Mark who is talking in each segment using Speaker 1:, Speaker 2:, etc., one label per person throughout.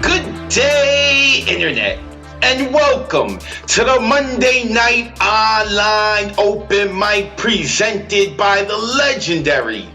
Speaker 1: Good day, Internet, and welcome to the Monday Night Online Open Mic presented by the legendary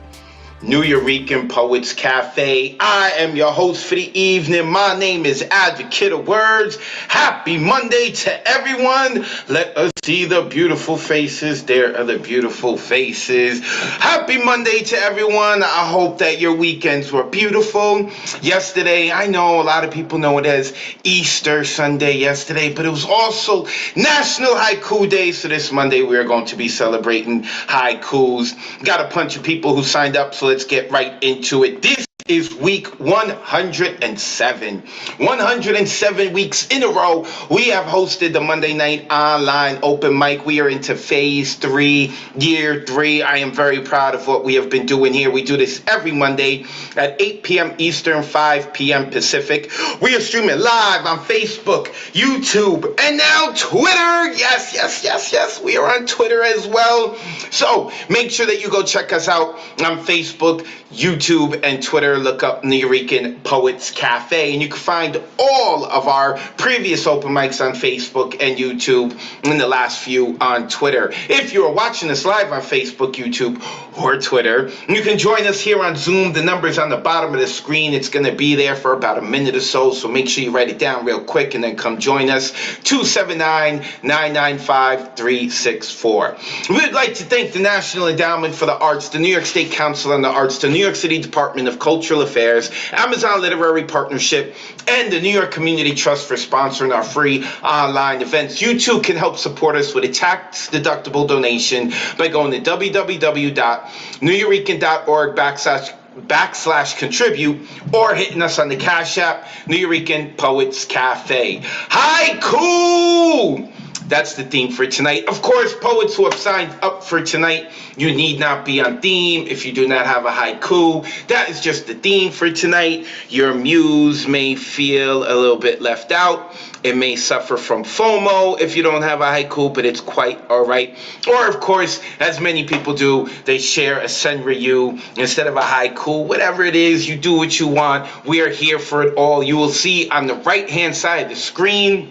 Speaker 1: New Eurekan Poets Cafe. I am your host for the evening. My name is Advocate of Wordz. Happy Monday to everyone. Let us see the beautiful faces. There are the beautiful faces. Happy Monday to everyone. I hope that your weekends were beautiful. Yesterday, I know a lot of people know it as Easter Sunday yesterday, but it was also National Haiku Day. So this Monday, we are going to be celebrating haikus. Got a bunch of people who signed up, so let's get right into it. This is week 107. 107 weeks in a row, we have hosted the Monday Night Online Open Mic. We are into phase 3, year 3. I am very proud of what we have been doing here. We do this every Monday at 8 p.m. Eastern, 5 p.m. Pacific. We are streaming live on Facebook, YouTube, and now Twitter. Yes. We are on Twitter as well. So make sure that you go check us out on Facebook, YouTube, and Twitter. Look up New Eurekan Poets Cafe, and you can find all of our previous open mics on Facebook and YouTube, and the last few on Twitter. If you are watching us live on Facebook, YouTube, or Twitter, you can join us here on Zoom. The number's on the bottom of the screen. It's going to be there for about a minute or so make sure you write it down real quick and then come join us. 279-995-364. We would like to thank the National Endowment for the Arts, the New York State Council on the Arts, the New York City Department of Culture Cultural Affairs, Amazon Literary Partnership, and the New York Community Trust for sponsoring our free online events. You too can help support us with a tax-deductible donation by going to www.nuyorican.org/contribute or hitting us on the Cash App, Nuyorican Poets Cafe. Haiku! That's the theme for tonight. Of course, poets who have signed up for tonight, you need not be on theme if you do not have a haiku. That is just the theme for tonight. Your muse may feel a little bit left out. It may suffer from FOMO if you don't have a haiku, but it's quite all right. Or, of course, as many people do, they share a senryu instead of a haiku. Whatever it is, you do what you want. We are here for it all. You will see on the right-hand side of the screen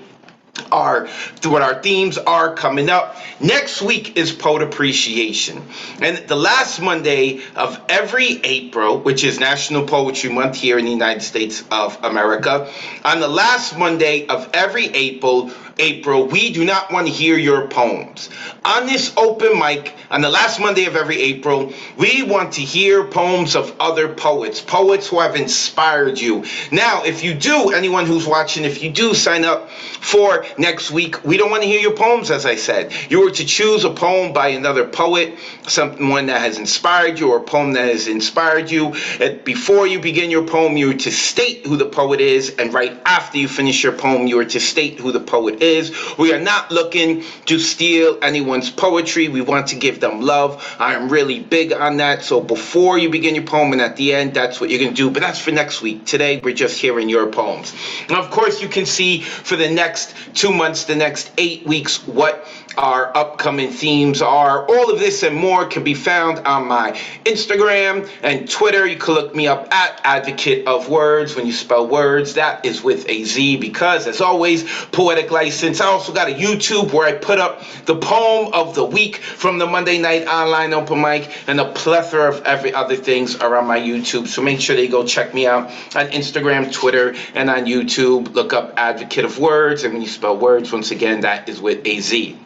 Speaker 1: what our themes are coming up. Next week is Poet Appreciation, and the last Monday of every April, which is National Poetry Month here in the United States of America, on the last Monday of every April, we do not want to hear your poems. On this open mic, on the last Monday of every April, we want to hear poems of other poets who have inspired you. Now, if you do, anyone who's watching, if you do sign up for next week, we don't want to hear your poems, as I said. You were to choose a poem by another poet, someone that has inspired you, or a poem that has inspired you. Before you begin your poem, you were to state who the poet is, and right after you finish your poem, you were to state who the poet is. We are not looking to steal anyone's poetry. We want to give them love. I am really big on that. So before you begin your poem and at the end, that's what you're going to do. But that's for next week. Today, we're just hearing your poems. And of course, you can see for the next 2 months, the next 8 weeks, what our upcoming themes are. All of this and more can be found on my Instagram and Twitter. You can look me up at Advocate of Words. When you spell words, that is with a Z, because as always, poetic license. I also got a YouTube where I put up the poem of the week from the Monday night online open mic, and a plethora of every other things are on my YouTube. So make sure that you go check me out on Instagram, Twitter, and on YouTube. Look up Advocate of Words, and when you spell words, once again, that is with a Z.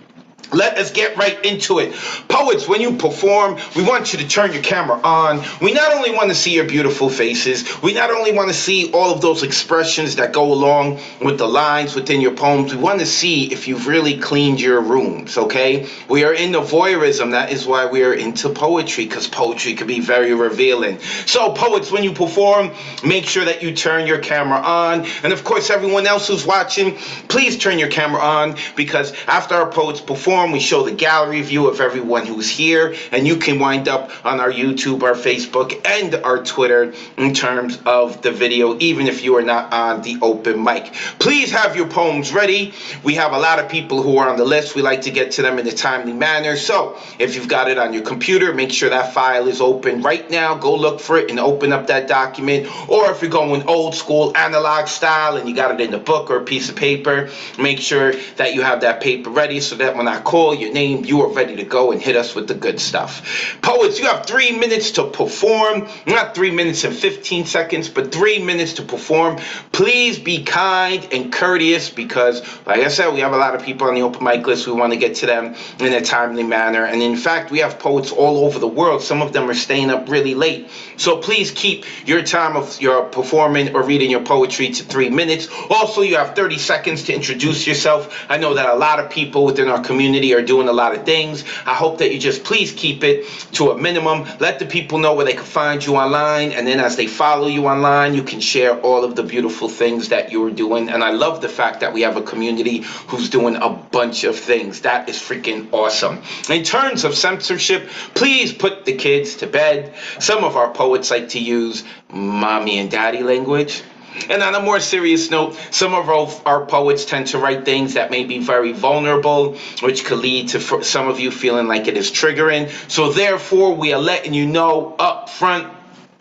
Speaker 1: Let us get right into it. Poets, when you perform, we want you to turn your camera on. We not only want to see your beautiful faces, we not only want to see all of those expressions that go along with the lines within your poems, we want to see if you've really cleaned your rooms, okay? We are into voyeurism. That is why we are into poetry, because poetry can be very revealing. So, poets, when you perform, make sure that you turn your camera on. And of course, everyone else who's watching, please turn your camera on, because after our poets perform, we show the gallery view of everyone who's here, and you can wind up on our YouTube, our Facebook, and our Twitter in terms of the video, even if you are not on the open mic. Please have your poems ready. We have a lot of people who are on the list. We like to get to them in a timely manner. So if you've got it on your computer, make sure that file is open right now. Go look for it and open up that document. Or if you're going old school analog style and you got it in a book or a piece of paper, make sure that you have that paper ready so that when I call your name, you are ready to go and hit us with the good stuff. Poets, you have 3 minutes to perform. Not 3 minutes and 15 seconds, but 3 minutes to perform. Please be kind and courteous, because, like I said, we have a lot of people on the open mic list. We want to get to them in a timely manner. And in fact, we have poets all over the world. Some of them are staying up really late. So please keep your time of your performing or reading your poetry to 3 minutes. Also, you have 30 seconds to introduce yourself. I know that a lot of people within our community are doing a lot of things. I hope that you just please keep it to a minimum. Let the people know where they can find you online, and then as they follow you online, you can share all of the beautiful things that you're doing. And I love the fact that we have a community who's doing a bunch of things. That is freaking awesome. In terms of censorship, please put the kids to bed. Some of our poets like to use mommy and daddy language. And on a more serious note, some of our poets tend to write things that may be very vulnerable, which could lead to some of you feeling like it is triggering. So therefore, we are letting you know up front,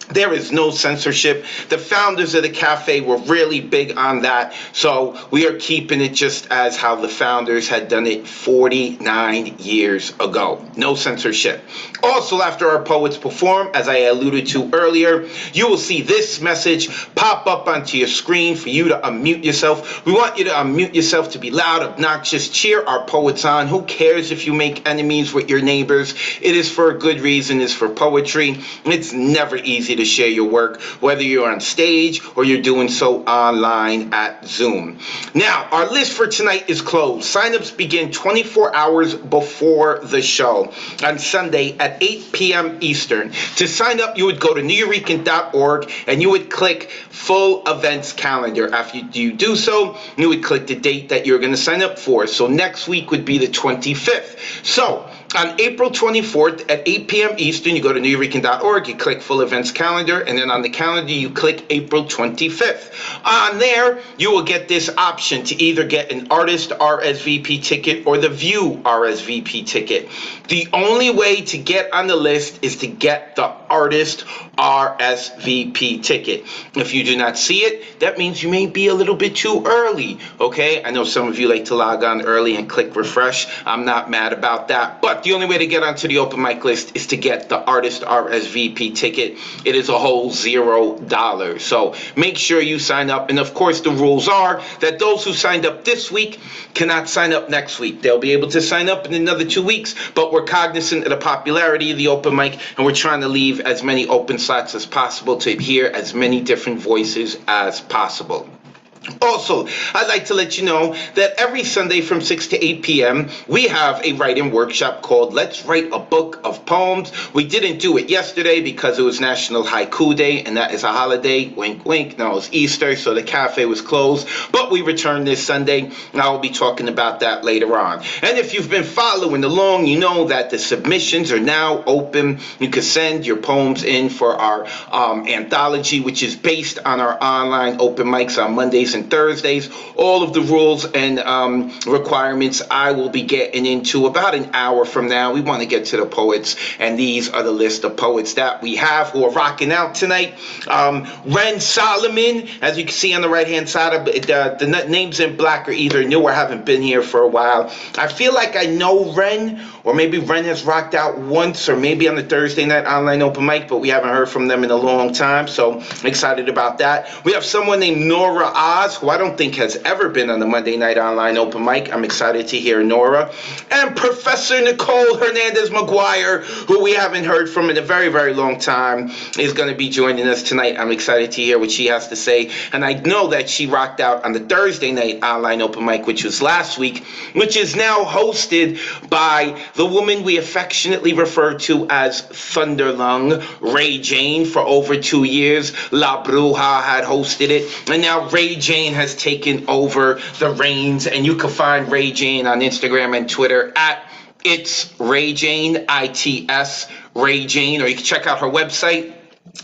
Speaker 1: there is no censorship. The founders of the cafe were really big on that. So we are keeping it just as how the founders had done it 49 years ago. No censorship. Also, after our poets perform, as I alluded to earlier, you will see this message pop up onto your screen for you to unmute yourself. We want you to unmute yourself to be loud, obnoxious, cheer our poets on. Who cares if you make enemies with your neighbors? It is for a good reason. It's for poetry. It's never easy to share your work, whether you're on stage or you're doing so online at Zoom. Now, our list for tonight is closed. Sign-ups begin 24 hours before the show on Sunday at 8 p.m. Eastern. To sign up, you would go to nuyorican.org and you would click Full Events Calendar. After you do so, you would click the date that you're going to sign up for. So next week would be the 25th. So on April 24th at 8 p.m. Eastern, you go to nuyorican.org, you click Full Events Calendar, and then on the calendar, you click April 25th. On there, you will get this option to either get an artist RSVP ticket or the View RSVP ticket. The only way to get on the list is to get the artist RSVP ticket. If you do not see it, that means you may be a little bit too early, okay? I know some of you like to log on early and click refresh. I'm not mad about that, but the only way to get onto the open mic list is to get the artist RSVP ticket. It is a whole $0. So make sure you sign up. And of course, the rules are that those who signed up this week cannot sign up next week. They'll be able to sign up in another 2 weeks, but we're cognizant of the popularity of the open mic, and we're trying to leave as many open slots as possible to hear as many different voices as possible. Also, I'd like to let you know that every Sunday from 6 to 8 p.m., we have a writing workshop called Let's Write a Book of Poems. We didn't do it yesterday because it was National Haiku Day, and that is a holiday. Wink, wink. No, it's Easter, so the cafe was closed. But we return this Sunday, and I'll be talking about that later on. And if you've been following along, you know that the submissions are now open. You can send your poems in for our anthology, which is based on our online open mics on Mondays and Thursdays. All of the rules and requirements I will be getting into about an hour from now. We want to get to the poets, and these are the list of poets that we have who are rocking out tonight. Ren Solomon, as you can see on the right hand side of the names in black are either new or haven't been here for a while. I feel like I know Ren, or maybe Ren has rocked out once, or maybe on the Thursday night online open mic, but we haven't heard from them in a long time, so I'm excited about that. We have someone named Nora Oz, who I don't think has ever been on the Monday night online open mic. I'm excited to hear Nora. And Professor Nicole Hernandez-McGuire, who we haven't heard from in a very, very long time, is going to be joining us tonight. I'm excited to hear what she has to say. And I know that she rocked out on the Thursday night online open mic, which was last week, which is now hosted by the woman we affectionately refer to as Thunderlung, Ray Jane. For over 2 years, La Bruja had hosted it. And now Ray Jane has taken over the reins, and you can find Ray Jane on Instagram and Twitter at It's Ray Jane, ITS Ray Jane, or you can check out her website.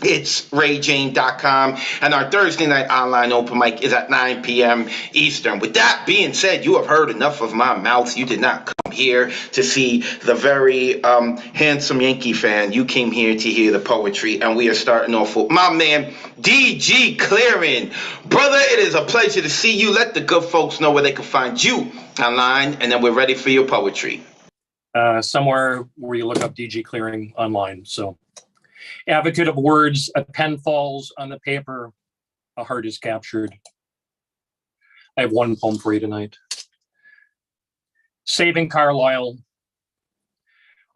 Speaker 1: It's rayjane.com, and our Thursday night online open mic is at 9 p.m. Eastern. With that being said, you have heard enough of my mouth. You did not come here to see the very handsome Yankee fan. You came here to hear the poetry, and we are starting off with my man, DG Clearing. Brother, it is a pleasure to see you. Let the good folks know where they can find you online, and then we're ready for your poetry.
Speaker 2: Somewhere where you look up DG Clearing online, so... Advocate of words, a pen falls on the paper, a heart is captured. I have one poem for you tonight. Saving Carlisle.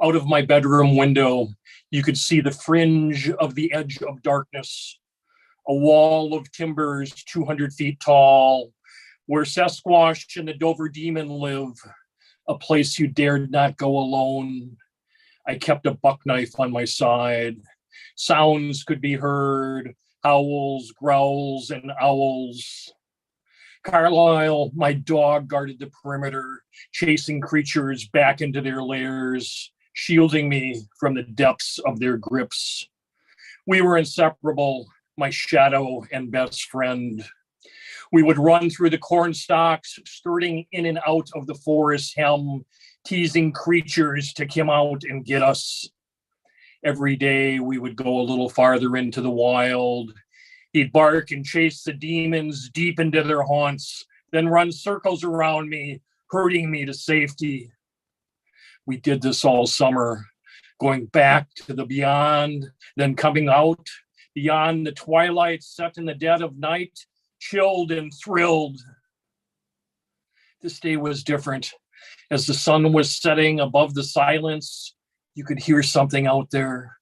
Speaker 2: Out of my bedroom window, you could see the fringe of the edge of darkness, a wall of timbers 200 feet tall, where Sasquatch and the Dover Demon live, a place you dared not go alone. I kept a buck knife on my side. Sounds could be heard, howls, growls, and owls. Carlisle, my dog, guarded the perimeter, chasing creatures back into their lairs, shielding me from the depths of their grips. We were inseparable, my shadow and best friend. We would run through the corn stalks, skirting in and out of the forest hem, teasing creatures to come out and get us. Every day we would go a little farther into the wild. He'd bark and chase the demons deep into their haunts, then run circles around me, herding me to safety. We did this all summer, going back to the beyond, then coming out beyond the twilight set in the dead of night, chilled and thrilled. This day was different. As the sun was setting above the silence, you could hear something out there,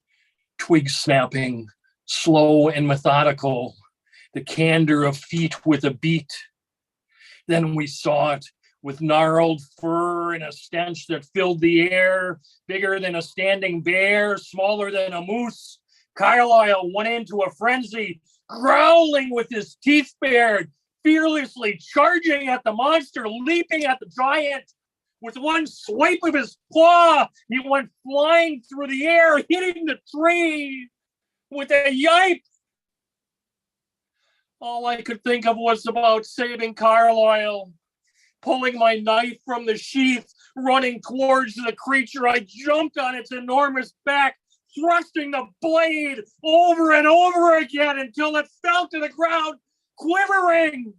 Speaker 2: twigs snapping, slow and methodical, the candor of feet with a beat. Then we saw it with gnarled fur and a stench that filled the air, bigger than a standing bear, smaller than a moose. Carlisle went into a frenzy, growling with his teeth bared, fearlessly charging at the monster, leaping at the giant. With one swipe of his claw, he went flying through the air, hitting the tree with a yipe. All I could think of was about saving Carlisle. Pulling my knife from the sheath, running towards the creature, I jumped on its enormous back, thrusting the blade over and over again until it fell to the ground, quivering.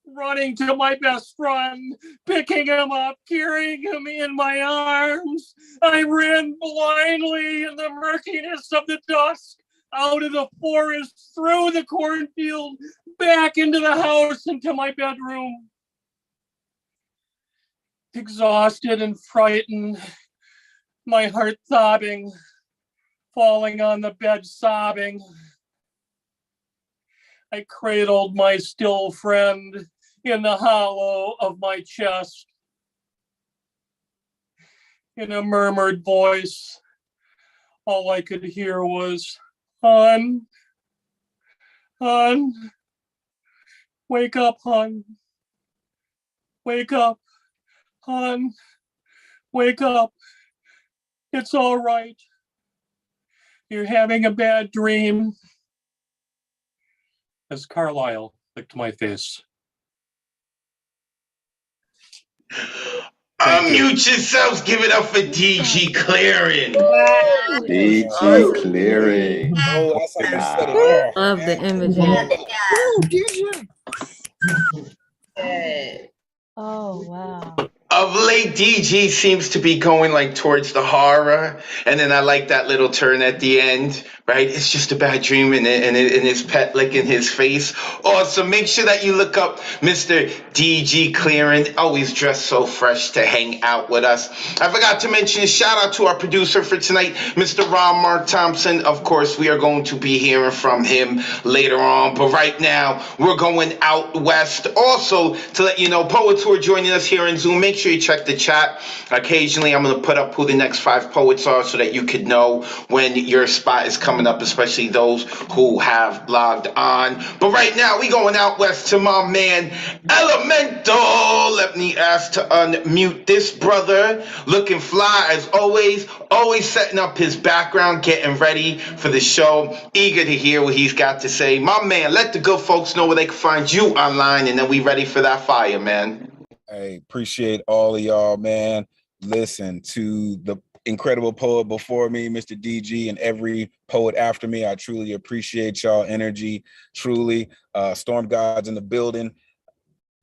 Speaker 2: Running to my best friend, picking him up, carrying him in my arms. I ran blindly in the murkiness of the dusk, out of the forest, through the cornfield, back into the house, into my bedroom. Exhausted and frightened, my heart throbbing, falling on the bed sobbing. I cradled my still friend in the hollow of my chest. In a murmured voice, all I could hear was, "Hon, hon, wake up, hon. Wake up, hon, wake up. It's all right. You're having a bad dream." As Carlisle licked my face.
Speaker 1: Unmute yourselves. Give it up for DG Clearing.
Speaker 3: DG Clearing.
Speaker 4: Oh, that's how you set it off.
Speaker 5: Love the images. Oh, wow.
Speaker 1: Of late, DG seems to be going like towards the horror, and then I like that little turn at the end, right? It's just a bad dream, and his pet licking his face. Awesome. Make sure that you look up Mr. DG Clearing, always dressed so fresh to hang out with us. I forgot to mention a shout out to our producer for tonight, Mr. Ron Mark Thompson. Of course, we are going to be hearing from him later on, but right now we're going out west. Also, to let you know, poets who are joining us here in Zoom, make sure you check the chat. Occasionally, I'm going to put up who the next 5 poets are so that you could know when your spot is coming up, especially those who have logged on. But right now, we going out west to my man, Elemental. Let me ask to unmute this brother. Looking fly as always setting up his background, getting ready for the show. Eager to hear what he's got to say. My man, let the good folks know where they can find you online, and then we ready for that fire, man.
Speaker 4: Hey, appreciate all of y'all, man. Listen to the incredible poet before me, Mr. DG, and every poet after me. I truly appreciate y'all energy. Truly, Storm Gods in the building.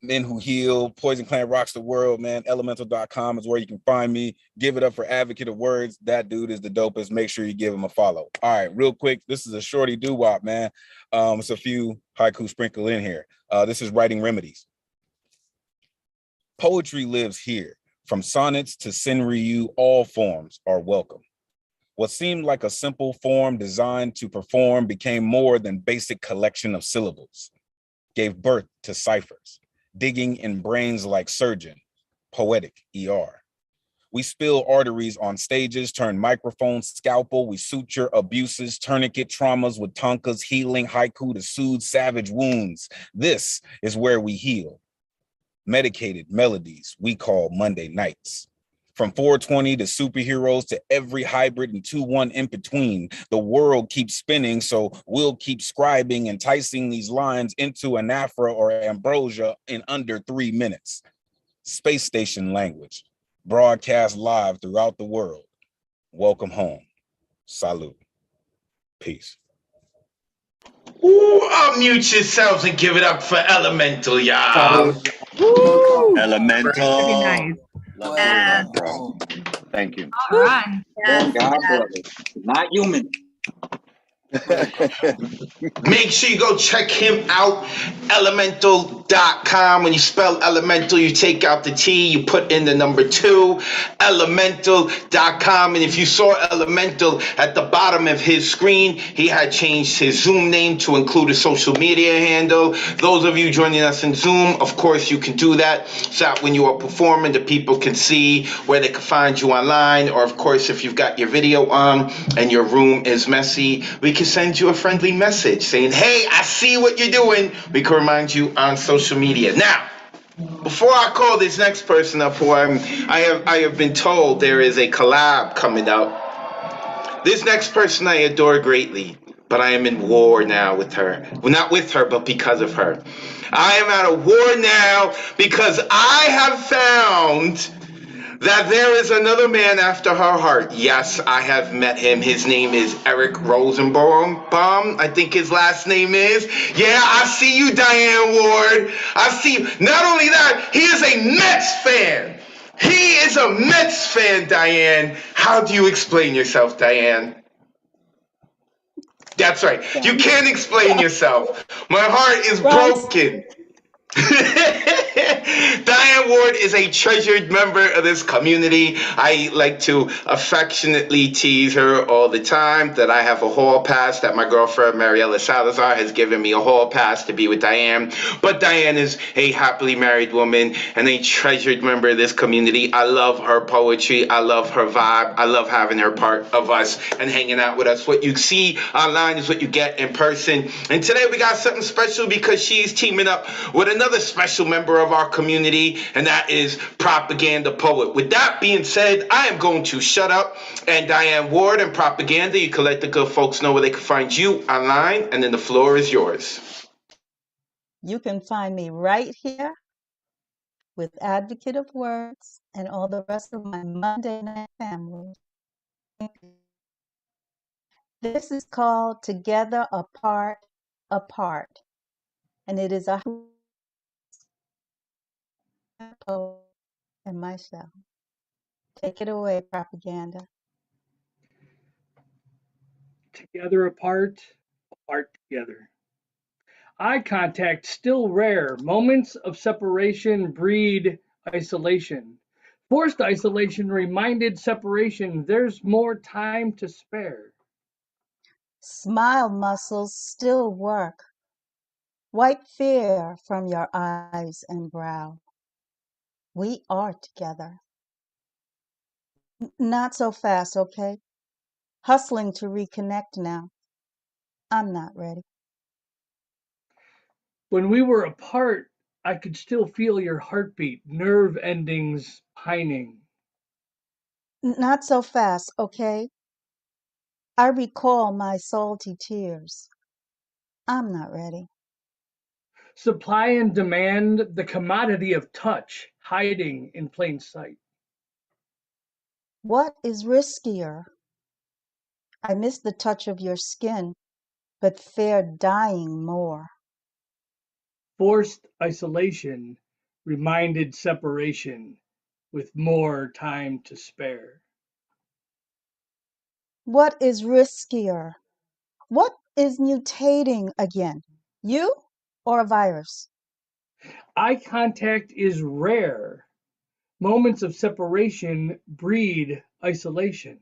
Speaker 4: Men Who Heal, Poison Clan rocks the world, man. Elemental.com is where you can find me. Give it up for Advocate of Words. That dude is the dopest. Make sure you give him a follow. All right, real quick. This is a shorty doo-wop, man. It's a few haiku sprinkled in here. This is Writing Remedies. Poetry lives here. From sonnets to senryu, all forms are welcome. What seemed like a simple form designed to perform became more than basic collection of syllables. Gave birth to ciphers, digging in brains like surgeon, poetic ER. We spill arteries on stages, turn microphone scalpel. We suture abuses, tourniquet traumas with tonkas, healing haiku to soothe savage wounds. This is where we heal. Medicated melodies we call Monday nights. From 420 to superheroes to every hybrid and 2-1 in between, the world keeps spinning, so we'll keep scribing, enticing these lines into anaphora or ambrosia in under 3 minutes. Space station language, broadcast live throughout the world. Welcome home. Salute. Peace.
Speaker 1: Ooh, unmute yourselves and give it up for Elemental, y'all.
Speaker 3: Elemental.
Speaker 6: Very nice.
Speaker 3: Love you, bro. Thank you.
Speaker 6: All right.
Speaker 7: God, brother. Not human.
Speaker 1: Make sure you go check him out, elemental.com. When you spell elemental, you take out the T, you put in the number 2, elemental.com. And if you saw Elemental at the bottom of his screen, he had changed his Zoom name to include a social media handle. Those of you joining us in Zoom, of course, you can do that so that when you are performing, the people can see where they can find you online. Or, of course, if you've got your video on and your room is messy, we can send you a friendly message saying, hey, I see what you're doing. We can remind you on social media. Now, before I call this next person up, who I have been told there is a collab coming up. This next person I adore greatly, but I am in war now with her. Well, not with her, but because of her. I am at a war now because I have found that there is another man after her heart. Yes, I have met him. His name is Eric Rosenbaum. I think his last name is. Yeah, I see you, Diane Ward. I see you. Not only that, he is a Mets fan. He is a Mets fan, Diane. How do you explain yourself, Diane? That's right. You can't explain yourself. My heart is broken. Diane Ward is a treasured member of this community. I like to affectionately tease her all the time that I have a hall pass, that my girlfriend Mariela Salazar has given me a hall pass to be with Diane. But Diane is a happily married woman and a treasured member of this community. I love her poetry. I love her vibe. I love having her part of us and hanging out with us. What you see online is what you get in person. And today we got something special because she's teaming up with another special member of our community, and that is Propaganda Poet. With that being said, I am going to shut up, and Diane Ward and Propaganda, you can let the good folks know where they can find you online, and then the floor is yours.
Speaker 5: You can find me right here with Advocate of Wordz and all the rest of my Monday night family. This is called Together Apart, Apart, and it is a poet and myself. Take it away, Propaganda.
Speaker 2: Together apart, apart together. Eye contact still rare. Moments of separation breed isolation. Forced isolation reminded separation. There's more time to spare.
Speaker 5: Smile muscles still work. Wipe fear from your eyes and brow. We are together. Not so fast, okay? Hustling to reconnect now. I'm not ready.
Speaker 2: When we were apart, I could still feel your heartbeat, nerve endings pining.
Speaker 5: Not so fast, okay? I recall my salty tears. I'm not ready.
Speaker 2: Supply and demand, the commodity of touch, hiding in plain sight.
Speaker 5: What is riskier? I miss the touch of your skin, but fear dying more.
Speaker 2: Forced isolation reminded separation with more time to spare.
Speaker 5: What is riskier? What is mutating again? You or a virus?
Speaker 2: Eye contact is rare. Moments of separation breed isolation.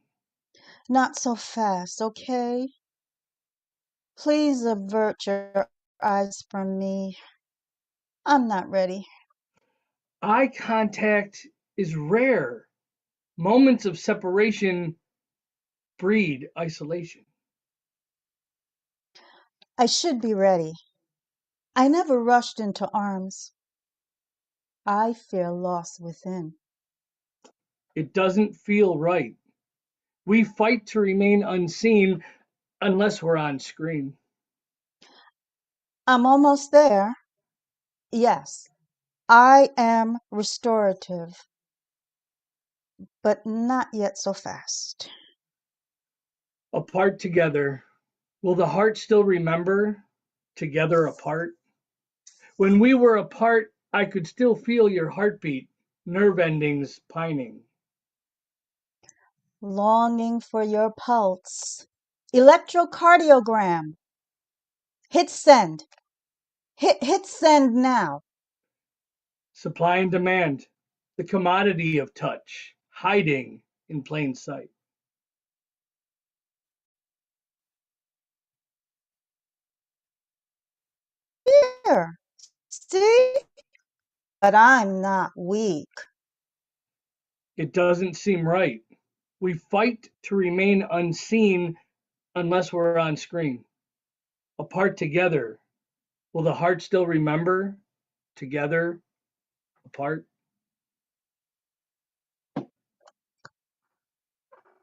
Speaker 5: Not so fast, okay? Please avert your eyes from me. I'm not ready.
Speaker 2: Eye contact is rare. Moments of separation breed isolation.
Speaker 5: I should be ready. I never rushed into arms. I fear loss within.
Speaker 2: It doesn't feel right. We fight to remain unseen unless we're on screen.
Speaker 5: I'm almost there. Yes, I am restorative, but not yet so fast.
Speaker 2: Apart together, will the heart still remember? Together apart? When we were apart, I could still feel your heartbeat, nerve endings pining.
Speaker 5: Longing for your pulse, Electrocardiogram. Hit send. Hit send now.
Speaker 6: Supply and demand, the commodity of touch, hiding in plain sight.
Speaker 5: Here. See? But I'm not weak.
Speaker 6: It doesn't seem right. We fight to remain unseen unless we're on screen. Apart together, will the heart still remember? Together, apart?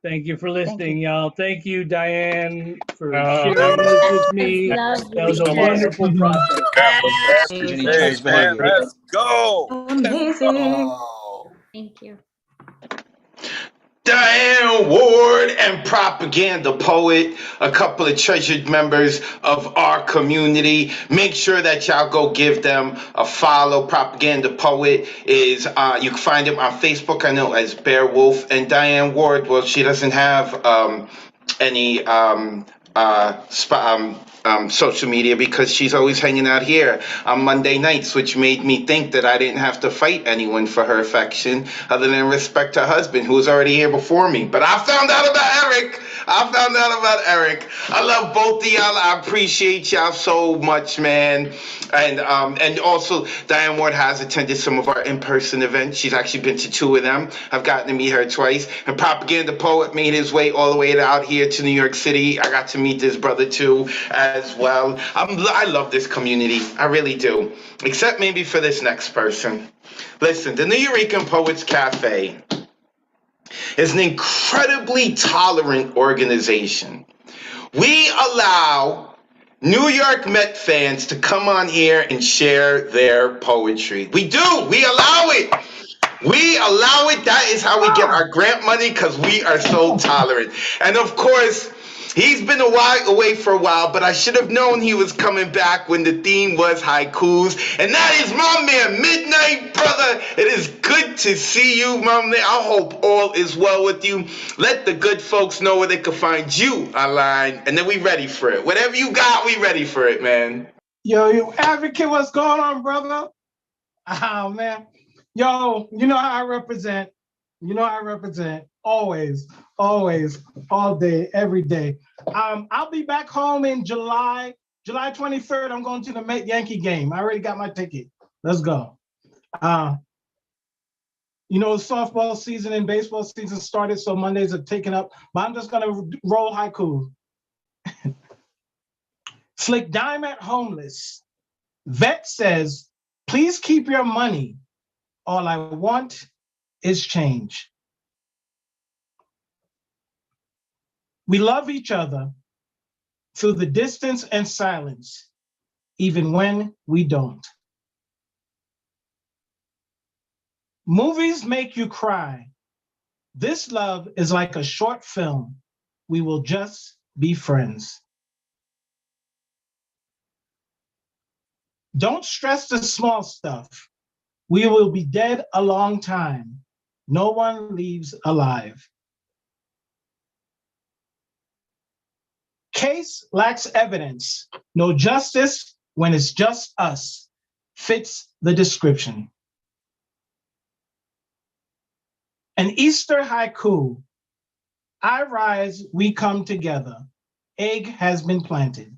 Speaker 6: Thank you for listening, y'all. Thank you, Diane, for sharing this with me. That was a wonderful process.
Speaker 4: Jenny change behavior. Let's go.
Speaker 7: Amazing.
Speaker 4: Oh.
Speaker 7: Thank you.
Speaker 1: Diane Ward and Propaganda Poet, a couple of treasured members of our community. Make sure that y'all go give them a follow. Propaganda Poet is, you can find him on Facebook, I know, as Bear Wolf. And Diane Ward, well, she doesn't have any social media because she's always hanging out here on Monday nights, which made me think that I didn't have to fight anyone for her affection other than respect her husband, who was already here before me. But I found out about Eric. I love both of y'all. I appreciate y'all so much, man. And also, Diane Ward has attended some of our in-person events. She's actually been to 2 of them. I've gotten to meet her twice. And Propaganda Poet made his way all the way out here to New York City. I got to meet this brother too as well. I love this community. I really do. Except maybe for this next person. Listen, the New Eurekan Poets Cafe is an incredibly tolerant organization. We allow New York Met fans to come on here and share their poetry. We do. We allow it. We allow it. That is how we get our grant money, because we are so tolerant. And of course, he's been away for a while, but I should have known he was coming back when the theme was haikus. And that is my man, Midnight Brother. It is good to see you, my man. I hope all is well with you. Let the good folks know where they can find you online, and then we ready for it. Whatever you got, we ready for it, man.
Speaker 8: Yo, Advocate, what's going on, brother? Oh, man. Yo, you know how I represent. Always, all day, every day. I'll be back home in July 23rd. I'm going to the Met Yankee game. I already got my ticket. Let's go. Softball season and baseball season started, so Mondays are taken up. But I'm just going to roll haiku. Slick Diamond homeless. Vet says, please keep your money. All I want is change. We love each other through the distance and silence, even when we don't. Movies make you cry. This love is like a short film. We will just be friends. Don't stress the small stuff. We will be dead a long time. No one leaves alive. Case lacks evidence. No justice when it's just us. Fits the description. An Easter haiku. I rise, we come together. Egg has been planted.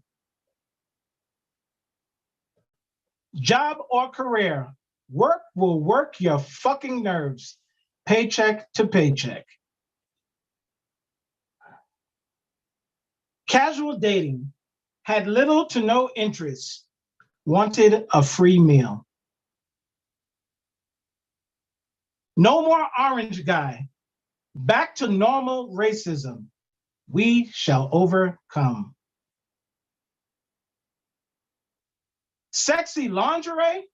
Speaker 8: Job or career. Work will work your fucking nerves. Paycheck to paycheck. Casual dating. Had little to no interest. Wanted a free meal. No more orange guy. Back to normal racism. We shall overcome. Sexy lingerie.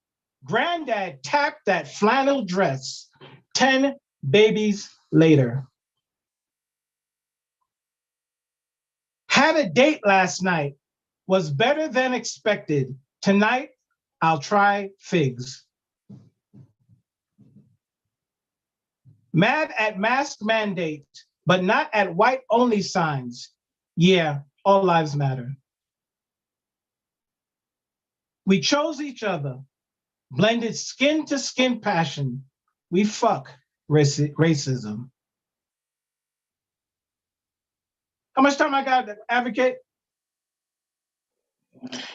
Speaker 8: Granddad tapped that flannel dress. 10 babies later. Had a date last night. Was better than expected. Tonight, I'll try figs. Mad at mask mandate, but not at white only signs. Yeah, all lives matter. We chose each other, blended skin to skin passion. We fuck racism. How much time I got, Advocate?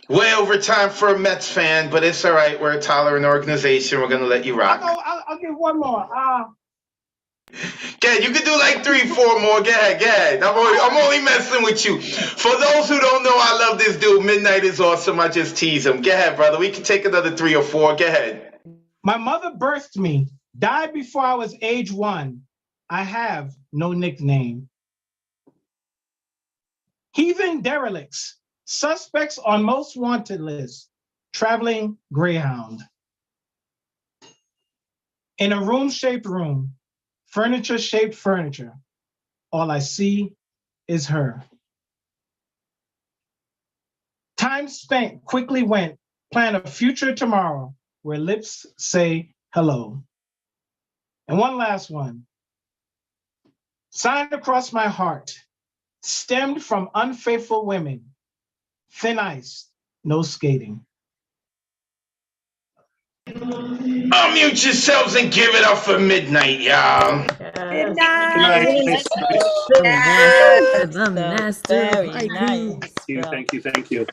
Speaker 1: Way over time for a Mets fan, but it's all right. We're a tolerant organization. We're gonna let you rock.
Speaker 8: I'll give one more.
Speaker 1: Yeah, you can do like 3, 4 more. Go ahead. I'm only messing with you. For those who don't know, I love this dude. Midnight is awesome. I just tease him. Go ahead, brother. We can take another 3 or 4. Go ahead.
Speaker 8: My mother birthed me, died before I was age 1. I have no nickname. Heathen derelicts, suspects on most wanted list, traveling Greyhound. In a room-shaped room, furniture-shaped furniture, all I see is her. Time spent quickly went, plan a future tomorrow where lips say hello. And one last one. Signed across my heart, stemmed from unfaithful women, thin ice, no skating.
Speaker 1: Unmute yourselves and give it up for Midnight, y'all.
Speaker 2: Nice.
Speaker 7: The master of haiku.
Speaker 2: Thank you.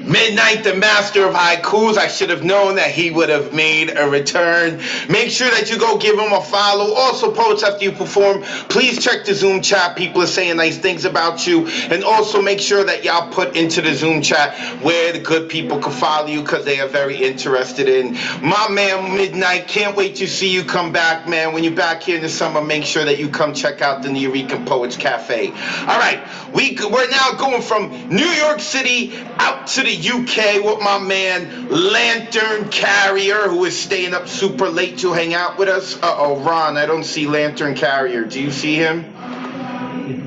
Speaker 1: Midnight, the master of haikus. I should have known that he would have made a return. Make sure that you go give him a follow. Also, poets, after you perform, please check the Zoom chat. People are saying nice things about you. And also make sure that y'all put into the Zoom chat where the good people can follow you, because they are very interested in my man Midnight. Can't wait to see you come back, man. When you're back here in the summer, make sure that you come check out the Nuyorican Poets Cafe. All right, we're now going from New York City out to the UK with my man Lantern Carrier, who is staying up super late to hang out with us. Ron, I don't see Lantern Carrier. Do you see him?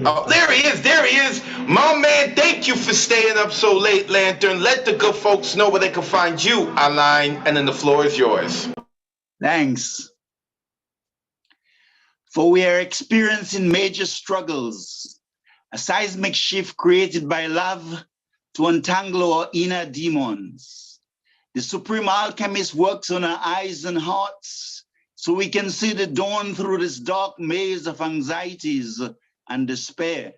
Speaker 1: Oh, there he is. My man, thank you for staying up so late, Lantern. Let the good folks know where they can find you online, and then the floor is yours.
Speaker 9: Thanks. For we are experiencing major struggles, a seismic shift created by love to untangle our inner demons. The supreme alchemist works on our eyes and hearts so we can see the dawn through this dark maze of anxieties and despair.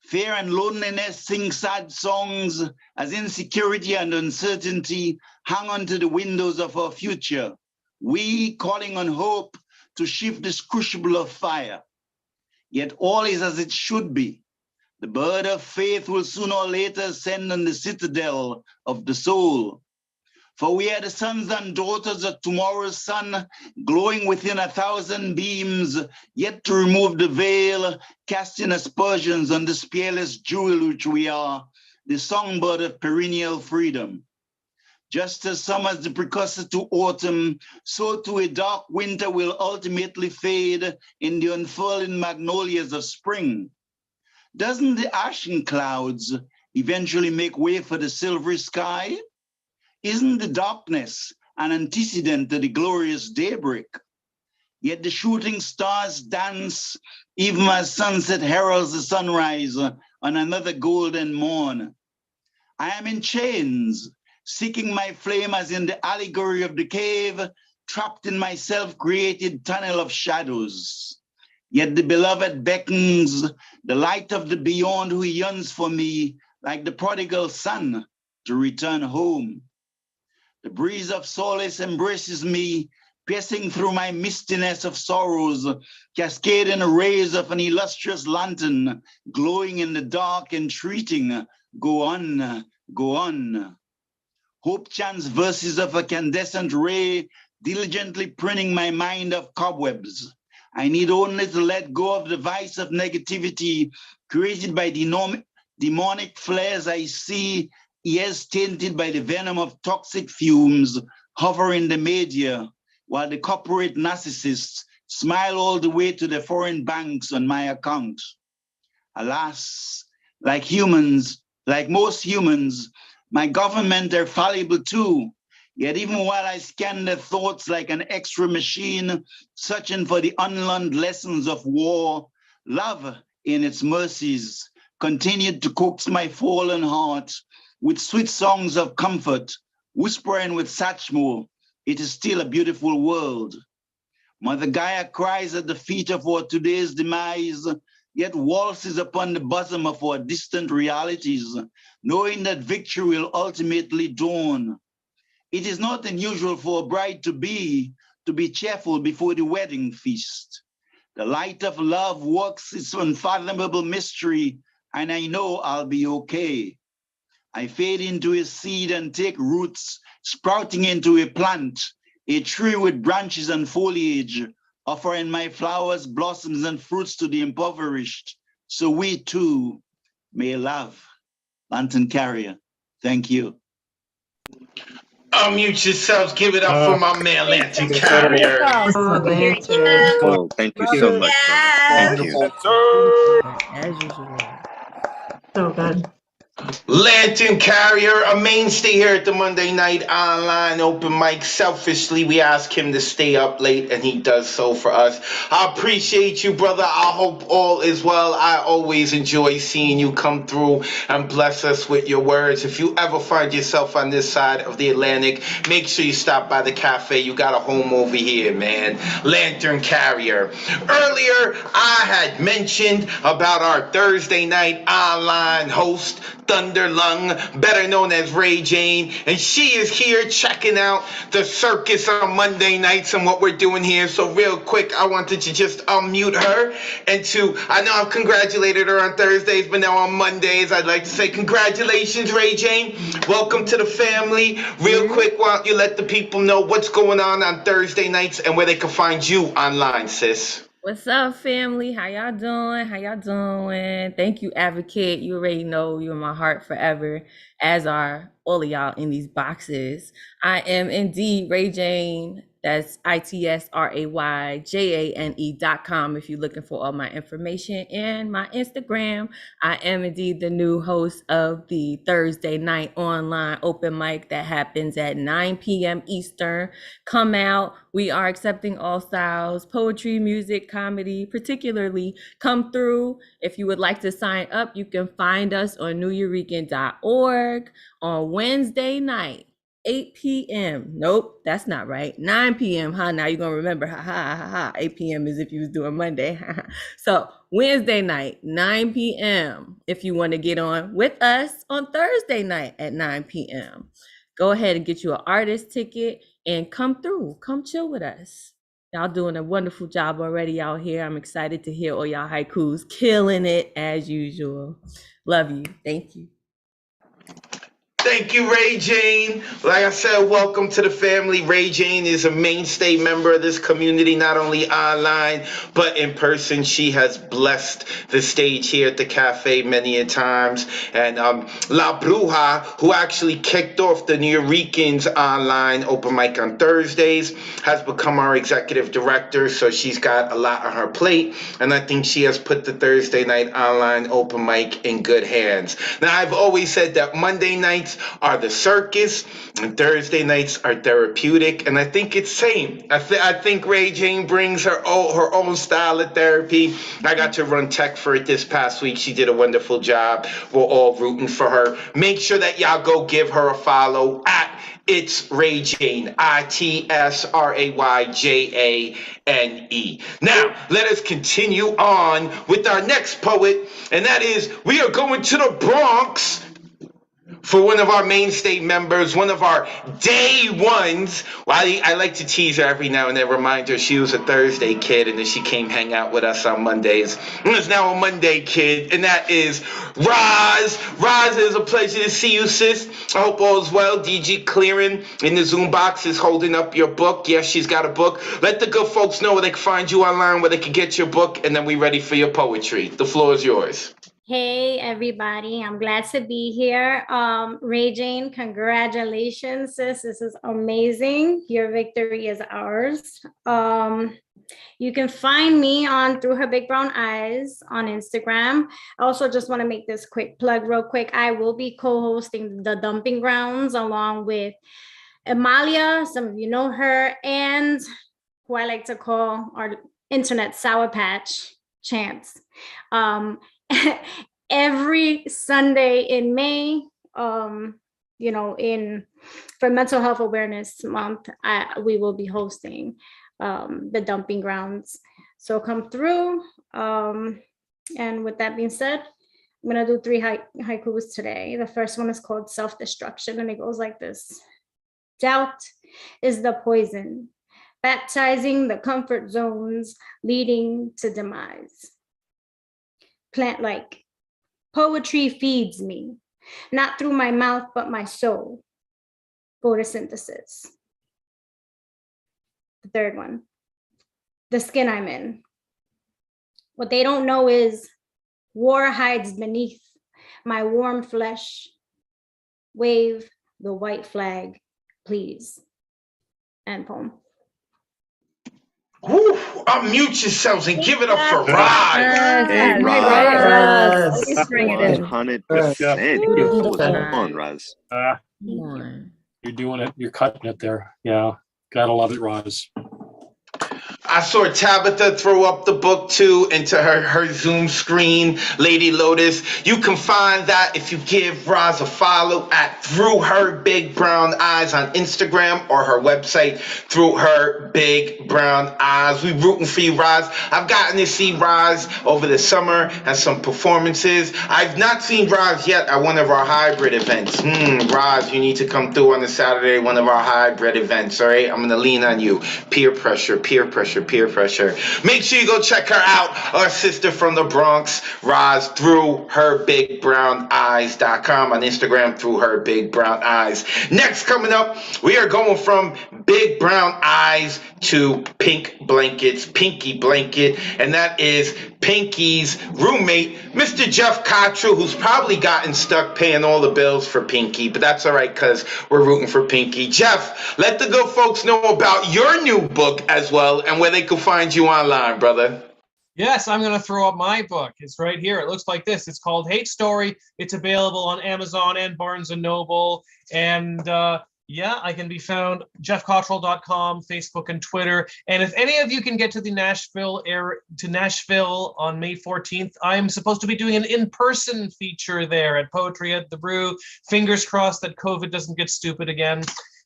Speaker 9: Fear and loneliness sing sad songs as insecurity and uncertainty hang onto the windows of our future. We calling on hope to shift this crucible of fire. Yet all is as it should be. The bird of faith will sooner or later ascend on the citadel of the soul. For we are the sons and daughters of tomorrow's sun, glowing within 1,000 beams, yet to remove the veil, casting aspersions on this peerless jewel which we are, the songbird of perennial freedom. Just as summer is the precursor to autumn, so too a dark winter will ultimately fade in the unfurling magnolias of spring. Doesn't the ashen clouds eventually make way for the silvery sky? Isn't the darkness an antecedent to the glorious daybreak? Yet the shooting stars dance even as sunset heralds the sunrise on another golden morn. I am in chains, seeking my flame as in the allegory of the cave, trapped in my self-created tunnel of shadows. Yet the beloved beckons, the light of the beyond who yearns for me, like the prodigal son, to return home. The breeze of solace embraces me, piercing through my mistiness of sorrows, cascading rays of an illustrious lantern, glowing in the dark, entreating, go on, go on. Hope chants verses of a incandescent ray, diligently pruning my mind of cobwebs. I need only to let go of the vice of negativity created by demonic flares I see, ears tainted by the venom of toxic fumes hovering the media, while the corporate narcissists smile all the way to the foreign banks on my account. Alas, like most humans, my government are fallible too. Yet even while I scan their thoughts like an X-ray machine, searching for the unlearned lessons of war, love in its mercies, continued to coax my fallen heart with sweet songs of comfort, whispering with Satchmo, it is still a beautiful world. Mother Gaia cries at the feet of our today's demise, yet waltzes upon the bosom of our distant realities, knowing that victory will ultimately dawn. It is not unusual for a bride to be cheerful before the wedding feast. The light of love works its unfathomable mystery, and I know I'll be okay. I fade into a seed and take roots, sprouting into a plant, a tree with branches and foliage, offering my flowers, blossoms, and fruits to the impoverished, so we too may love. Lantern Carrier, thank you.
Speaker 1: Unmute yourselves. Give it up for my man, Lantern Carrier.
Speaker 3: Oh, thank you so much, brother. Thank you.
Speaker 7: As usual.
Speaker 10: So good.
Speaker 1: Lantern Carrier, a mainstay here at the Monday Night Online Open Mic. Selfishly, we ask him to stay up late, and he does so for us. I appreciate you, brother. I hope all is well. I always enjoy seeing you come through and bless us with your words. If you ever find yourself on this side of the Atlantic, make sure you stop by the cafe. You got a home over here, man. Lantern Carrier. Earlier, I had mentioned about our Thursday Night Online host, Thunder Lung, better known as Ray Jane, and she is here checking out the circus on Monday nights and what we're doing here. So real quick, I wanted to just unmute her I know I've congratulated her on Thursdays, but now on Mondays, I'd like to say congratulations, Ray Jane. Welcome to the family. Real quick, why don't you let the people know what's going on Thursday nights and where they can find you online, sis?
Speaker 7: What's up, family? How y'all doing? How y'all doing? Thank you, Advocate. You already know you're in my heart forever, as are all of y'all in these boxes. I am indeed Ray Jane. That's ITSRAYJANE.com if you're looking for all my information, and my Instagram. I am indeed the new host of the Thursday Night Online Open Mic that happens at 9 p.m. Eastern. Come out. We are accepting all styles, poetry, music, comedy, particularly. Come through. If you would like to sign up, you can find us on neweurekan.org on Wednesday night. 8 p.m. Nope, that's not right. 9 p.m. Now you're going to remember. 8 p.m. is if you was doing Monday. So Wednesday night, 9 p.m. if you want to get on with us on Thursday night at 9 p.m. Go ahead and get you an artist ticket and come through. Come chill with us. Y'all doing a wonderful job already out here. I'm excited to hear all y'all haikus. Killing it as usual. Love you. Thank you.
Speaker 1: Thank you, Ray Jane. Like I said, welcome to the family. Ray Jane is a mainstay member of this community, not only online, but in person. She has blessed the stage here at the cafe many a times. And La Bruja, who actually kicked off the New Yorkers online open mic on Thursdays, has become our executive director. So she's got a lot on her plate. And I think she has put the Thursday night online open mic in good hands. Now, I've always said that Monday nights are the circus and Thursday nights are therapeutic, and I think it's same. I think Ray Jane brings her own style of therapy. I got to run tech for it this past week. She did a wonderful job. We're all rooting for her. Make sure that y'all go give her a follow at It's Ray Jane, ITSRAYJANE. Now, let us continue on with our next poet, and that is, we are going to the Bronx for one of our mainstay members, one of our day ones. Well, I like to tease her every now and then, remind her she was a Thursday kid, and then she came hang out with us on Mondays. And is now a Monday kid, and that is Roz. Roz, it is a pleasure to see you, sis. I hope all is well. DG Clearing in the Zoom box is holding up your book. Yes, she's got a book. Let the good folks know where they can find you online, where they can get your book, and then we're ready for your poetry. The floor is yours.
Speaker 10: Hey, everybody. I'm glad to be here. Ray Jane, congratulations, sis. This is amazing. Your victory is ours. You can find me on Through Her Big Brown Eyes on Instagram. I also just want to make this quick plug real quick. I will be co-hosting The Dumping Grounds along with Amalia. Some of you know her, and who I like to call our internet Sour Patch, chance. Every Sunday in May, you know, for Mental Health Awareness Month, we will be hosting the dumping grounds. So come through. And with that being said, I'm gonna do 3 haikus today. The first one is called Self-Destruction, and it goes like this. Doubt is the poison, baptizing the comfort zones, leading to demise. Plant-like, poetry feeds me, not through my mouth, but my soul. Photosynthesis. The third one, the skin I'm in. What they don't know is war hides beneath my warm flesh. Wave the white flag, please. End poem.
Speaker 1: Woo, unmute yourselves and give it up for Roz.
Speaker 3: Hey,
Speaker 7: Roz.
Speaker 3: Roz.
Speaker 7: Bring it in.
Speaker 3: 100%. Come on, Roz.
Speaker 7: Come on.
Speaker 2: You're doing it. You're cutting it there. Yeah. Gotta love it, Roz.
Speaker 1: I saw Tabitha throw up the book too into her Zoom screen, Lady Lotus. You can find that if you give Roz a follow at Through Her Big Brown Eyes on Instagram, or her website, Through Her Big Brown Eyes. We rooting for you, Roz. I've gotten to see Roz over the summer at some performances. I've not seen Roz yet at one of our hybrid events. Roz, you need to come through on a Saturday, one of our hybrid events, all right? I'm going to lean on you. Peer pressure, peer pressure. Peer pressure. Make sure you go check her out, our sister from the Bronx, Roz, Through Her Big Brown Eyes.com, on Instagram, Through Her Big Brown Eyes. Next, coming up, we are going from Big Brown Eyes to Pink Blankets, Pinky Blanket, and that is Pinky's roommate, Mr. Jeff Cottrell, who's probably gotten stuck paying all the bills for Pinky, but that's all right because we're rooting for Pinky. Jeff, let the good folks know about your new book as well and where they can find you online, brother.
Speaker 11: Yes, I'm going to throw up my book. It's right here. It looks like this. It's called Hate Story. It's available on Amazon and Barnes & Noble. And yeah, I can be found jeffcottrell.com, Facebook and Twitter. And if any of you can get to the Nashville on May 14th, I'm supposed to be doing an in-person feature there at Poetry at the Brew. Fingers crossed that COVID doesn't get stupid again.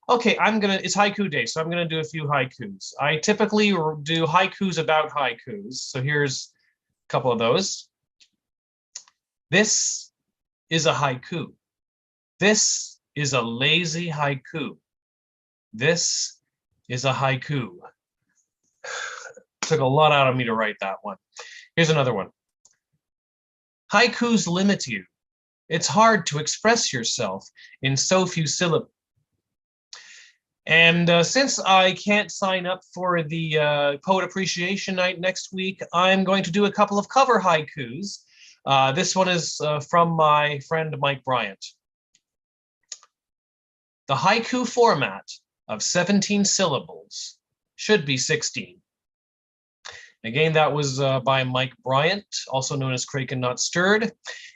Speaker 11: Okay, it's haiku day, so I'm gonna do a few haikus. I typically do haikus about haikus. So here's a couple of those. This is a haiku. This is a lazy haiku. This is a haiku. Took a lot out of me to write that one. Here's another one. Haikus limit you. It's hard to express yourself in so few syllables. And since I can't sign up for the Poet Appreciation Night next week, I'm going to do a couple of cover haikus. This one is from my friend Mike Bryant. The haiku format of 17 syllables should be 16. Again, that was by Mike Bryant, also known as Kraken Not Stirred.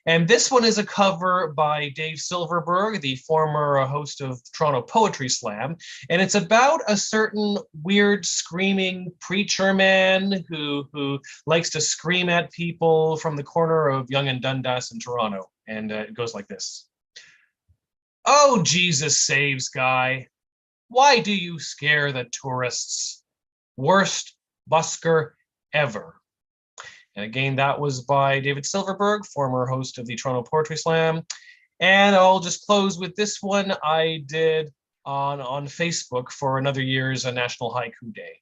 Speaker 11: And this one is a cover by Dave Silverberg, the former host of Toronto Poetry Slam. And it's about a certain weird screaming preacher man who likes to scream at people from the corner of Yonge and Dundas in Toronto. And it goes like this. Oh, Jesus saves guy. Why do you scare the tourists? Worst busker ever. And again, that was by David Silverberg, former host of the Toronto Poetry Slam. And I'll just close with this one I did on Facebook for another year's National Haiku Day.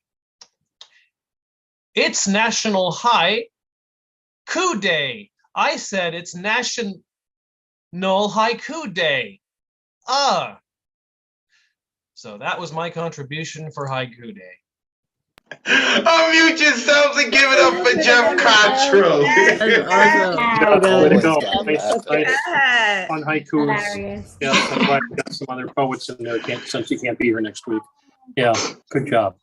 Speaker 11: It's National Haiku Day. I said it's National Haiku Day. So that was my contribution for Haiku Day.
Speaker 1: Unmute yourselves and give it up for Jeff Cottrell.
Speaker 2: Way to go. Nice on haikus. Yeah, I'm glad we got some other poets in there since you can't be here next week. Yeah, good job.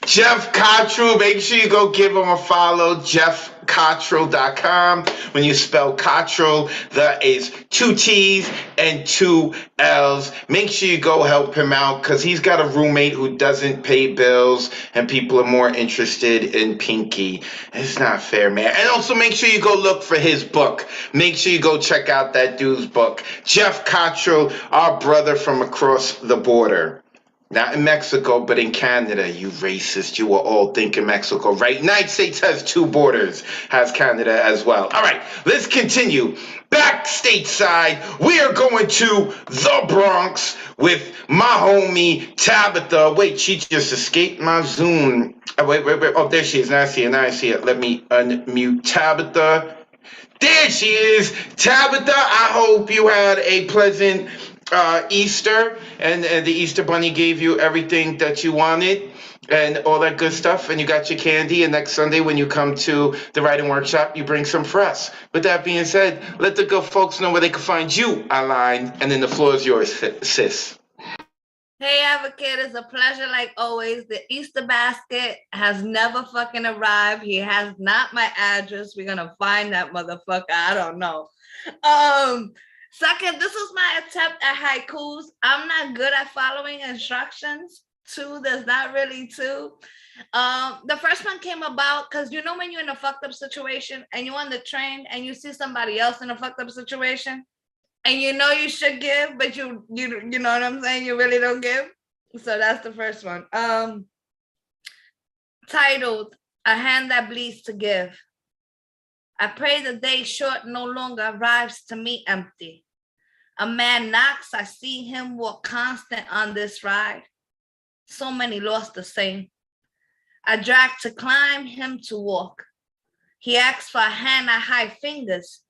Speaker 1: Jeff Cottrell, make sure you go give him a follow. Jeff jeffcottrell.com. When you spell Cottrell, that is 2 T's and 2 L's. Make sure you go help him out because he's got a roommate who doesn't pay bills and people are more interested in Pinky. It's not fair, man. And also make sure you go look for his book. Make sure you go check out that dude's book. Jeff Cottrell, our brother from across the border. Not in Mexico, but in Canada, you racist. You were all thinking Mexico, right? United States has 2 borders, has Canada as well. All right, let's continue. Back stateside, we are going to the Bronx with my homie Tabitha. Wait, she just escaped my Zoom. Wait. Oh, there she is. Now I see it. Let me unmute Tabitha. There she is. Tabitha, I hope you had a pleasant Easter and the Easter Bunny gave you everything that you wanted and all that good stuff, and you got your candy, and next Sunday when you come to the writing workshop, you bring some for us. With that being said, let the good folks know where they can find you online, and then the floor is yours, sis.
Speaker 7: Hey, Advocate, it's a pleasure like always. The Easter basket has never fucking arrived. He has not my address. We're gonna find that motherfucker. I don't know. Second, this is my attempt at haikus. I'm not good at following instructions. 2, there's not really 2. The first one came about because you know when you're in a fucked up situation and you're on the train and you see somebody else in a fucked up situation and you know you should give, but you know what I'm saying? You really don't give. So that's the first one. Titled, A Hand That Bleeds to Give. I pray the day short no longer arrives to me empty. A man knocks, I see him walk constant on this ride. So many lost the same. I drag to climb, him to walk. He asks for a hand, I hide fingers.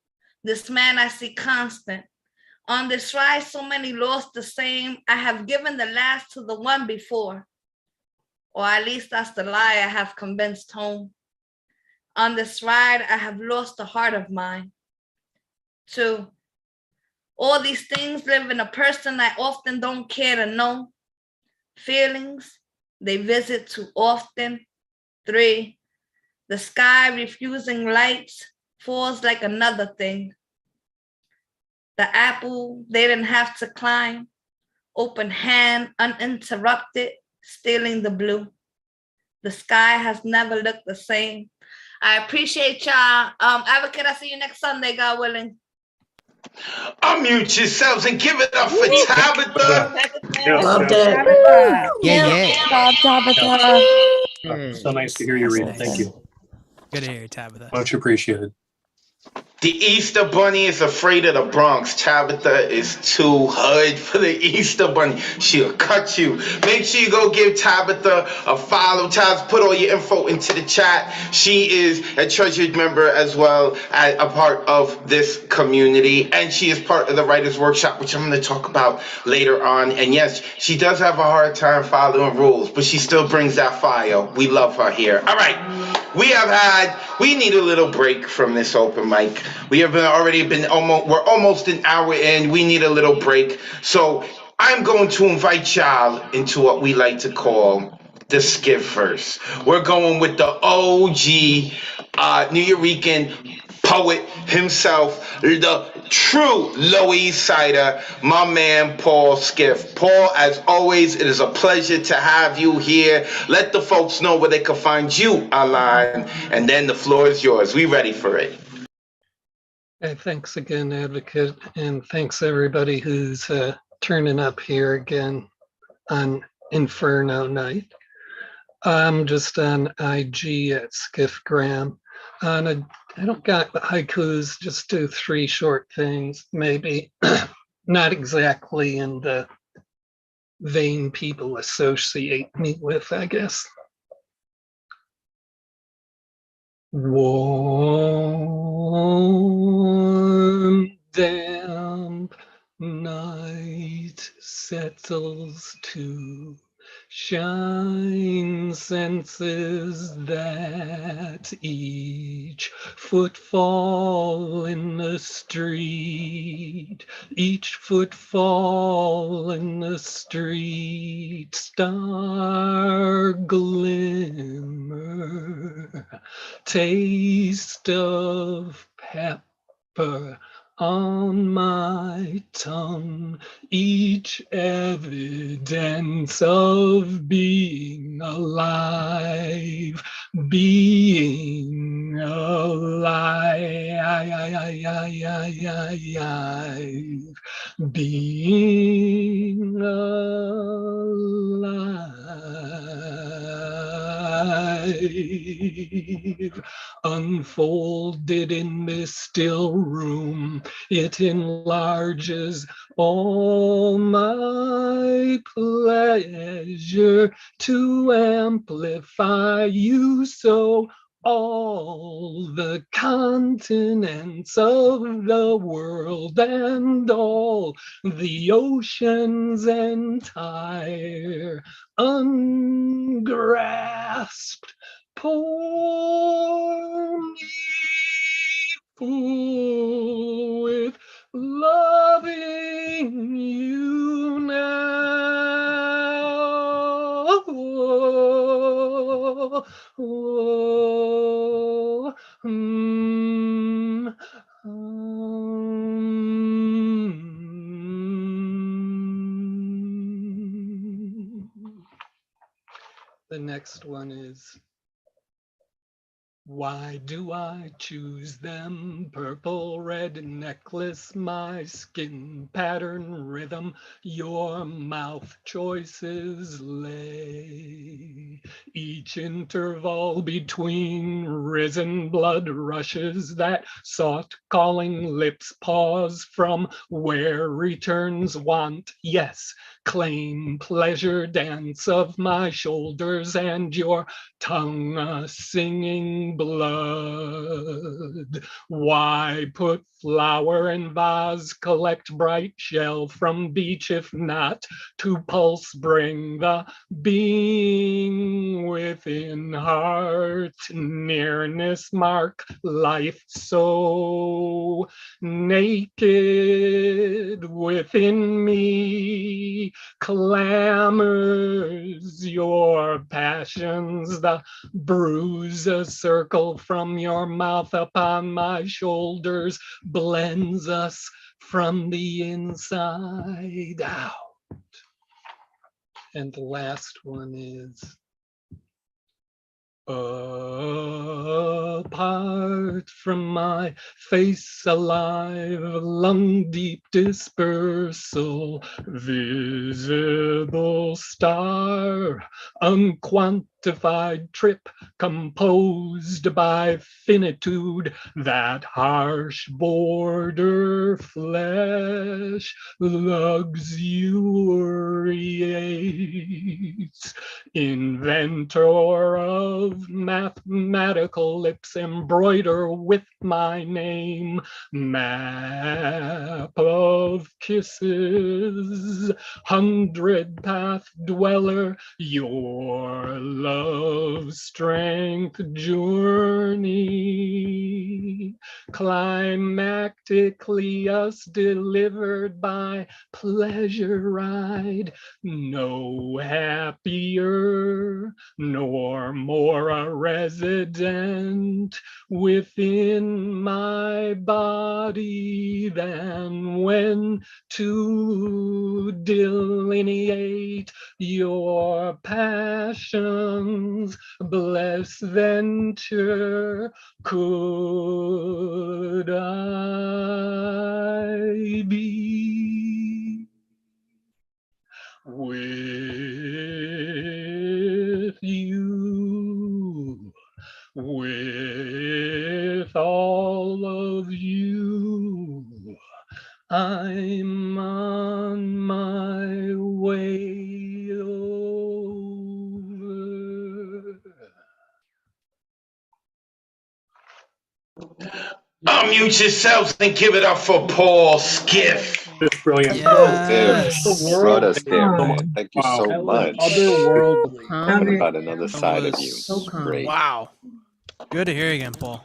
Speaker 7: This man I see constant. On this ride, so many lost the same. I have given the last to the one before. Or at least that's the lie I have convinced home. On this ride, I have lost a heart of mine. 2, all these things live in a person I often don't care to know. Feelings, they visit too often. 3, the sky refusing lights falls like another thing. The apple they didn't have to climb. Open hand, uninterrupted, stealing the blue. The sky has never looked the same. I appreciate y'all. Advocate, I'll see you next Sunday, God willing.
Speaker 1: Unmute yourselves and give it up for Tabitha.
Speaker 2: Loved
Speaker 12: it. Yeah.
Speaker 2: Tabitha. So nice to hear you read. Thank you.
Speaker 12: Good to hear you, Tabitha.
Speaker 2: Much appreciated.
Speaker 1: The Easter Bunny is afraid of the Bronx. Tabitha is too hood for the Easter Bunny. She'll cut you. Make sure you go give Tabitha a follow. Tabitha, put all your info into the chat. She is a treasured member as well as a part of this community. And she is part of the Writers Workshop, which I'm going to talk about later on. And yes, she does have a hard time following rules, but she still brings that fire. We love her here. All right. We need a little break from this open mic. We're almost an hour in. We need a little break. So I'm going to invite y'all into what we like to call the Skiff Verse. We're going with the OG Nuyorican poet himself, the true Lower East Sider, my man Paul Skiff. Paul, as always, it is a pleasure to have you here. Let the folks know where they can find you online, and then the floor is yours. We ready for it.
Speaker 13: Hey, thanks again, Advocate, and thanks everybody who's turning up here again on Inferno Night. I'm just on IG at Skiffgram. I don't got haikus, just do 3 short things, maybe not exactly in the vein people associate me with, I guess. Warm, damp night settles to shine senses that each footfall in the street, each footfall in the street, star glimmer taste of pepper on my tongue, each evidence of being alive, being alive, being alive, unfolded in this still room. It enlarges all my pleasure to amplify you, so all the continents of the world and all the oceans entire, ungrasped, pour me full with loving you now. Oh, The next one is, why do I choose them? Purple, red necklace, my skin pattern, rhythm, your mouth choices lay. Each interval between risen blood rushes that sought calling lips pause from where returns want. Yes, claim pleasure dance of my shoulders and your tongue a singing blood. Why put flower in vase, collect bright shell from beach, if not to pulse bring the being within heart nearness, mark life so naked within me, clamors your passions, the bruise a circle from your mouth upon my shoulders, blends us from the inside out. And the last one is, apart from my face alive, lung deep dispersal, visible star, unquantified trip composed by finitude, that harsh border flesh luxuriates, inventor of mathematical lips embroider with my name, map of kisses, 100 path dweller, your love strength journey, climactically us delivered by pleasure ride, no happier nor more a resident within my body than when to delineate your passions blessed venture could I be with you, with all of you. I'm on my way over.
Speaker 1: Unmute yourselves and give it up for Paul Skiff.
Speaker 2: It's brilliant.
Speaker 12: Yes.
Speaker 3: Brought us there,
Speaker 6: Wow.
Speaker 3: man. Thank you
Speaker 2: Wow.
Speaker 3: so
Speaker 6: That
Speaker 3: much.
Speaker 6: was
Speaker 2: Otherworldly.
Speaker 3: Talking about another side of you.
Speaker 7: So calm.
Speaker 3: Great.
Speaker 12: Wow. Good to hear you again, Paul.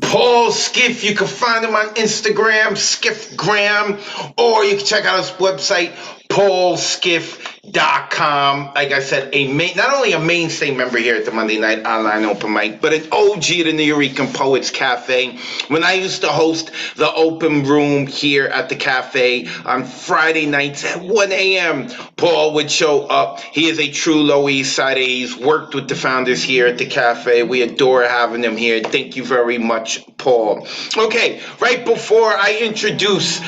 Speaker 1: Paul Skiff, you can find him on Instagram, Skiffgram, or you can check out his website, paulskiff.com. Like I said, not only a mainstay member here at the Monday Night Online Open Mic, but an OG of the New York Poets Cafe. When I used to host the open room here at the cafe on Friday nights at 1 a.m., Paul would show up. He is a true Lower East Sider. He's worked with the founders here at the cafe. We adore having him here. Thank you very much, Paul. Okay, right before I introduce,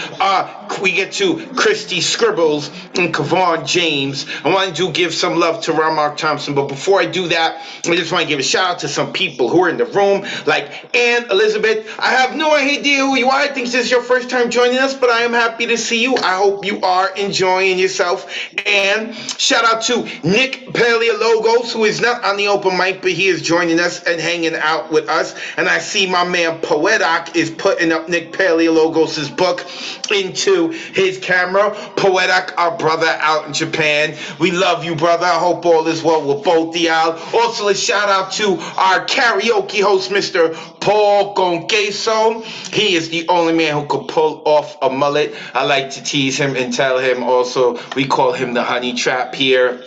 Speaker 1: we get to Christy Scribbles and Kavon James, I wanted to give some love to Ron Mark Thompson, but before I do that, I just want to give a shout out to some people who are in the room, like Ann Elizabeth. I have no idea who you are. I think this is your first time joining us, but I am happy to see you. I hope you are enjoying yourself. And shout out to Nick Paleologos, who is not on the open mic, but he is joining us and hanging out with us. And I see my man Poetic is putting up Nick Paleologos' book into his camera. Poetic, our brother out in Japan. We love you, brother. I hope all is well with both of y'all. Also, a shout out to our karaoke host, Mr. Paul Gonqueso. He is the only man who could pull off a mullet. I like to tease him and tell him also we call him the honey trap here.